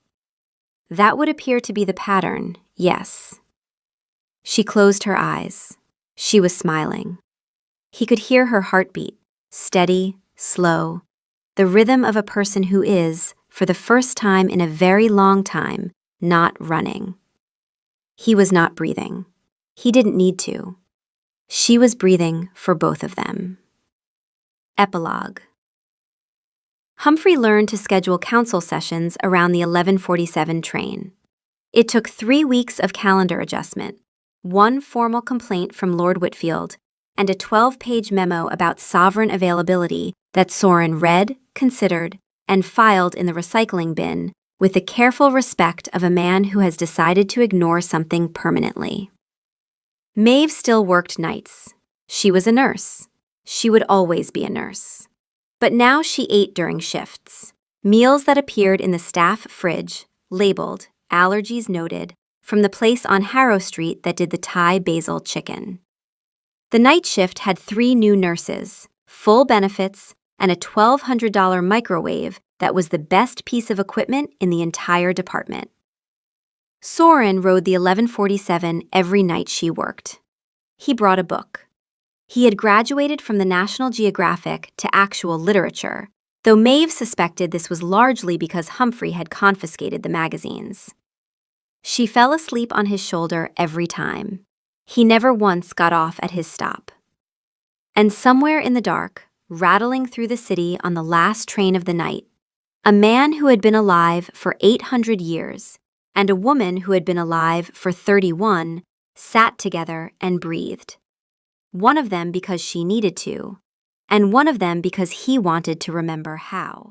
That would appear to be the pattern, yes. She closed her eyes. She was smiling. He could hear her heartbeat, steady, slow, the rhythm of a person who is, for the first time in a very long time, not running. He was not breathing. He didn't need to. She was breathing for both of them. Epilogue. Humphrey learned to schedule council sessions around the 11:47 train. It took 3 weeks of calendar adjustment, 1 formal complaint from Lord Whitfield, and a 12-page memo about sovereign availability that Soren read, considered, and filed in the recycling bin with the careful respect of a man who has decided to ignore something permanently. Maeve still worked nights. She was a nurse. She would always be a nurse. But now she ate during shifts, meals that appeared in the staff fridge, labeled, allergies noted, from the place on Harrow Street that did the Thai basil chicken. The night shift had 3 new nurses, full benefits, and a $1,200 microwave that was the best piece of equipment in the entire department. Soren rode the 11:47 every night she worked. He brought a book. He had graduated from the National Geographic to actual literature, though Maeve suspected this was largely because Humphrey had confiscated the magazines. She fell asleep on his shoulder every time. He never once got off at his stop. And somewhere in the dark, rattling through the city on the last train of the night, a man who had been alive for 800 years and a woman who had been alive for 31 sat together and breathed. One of them because she needed to, and one of them because he wanted to remember how.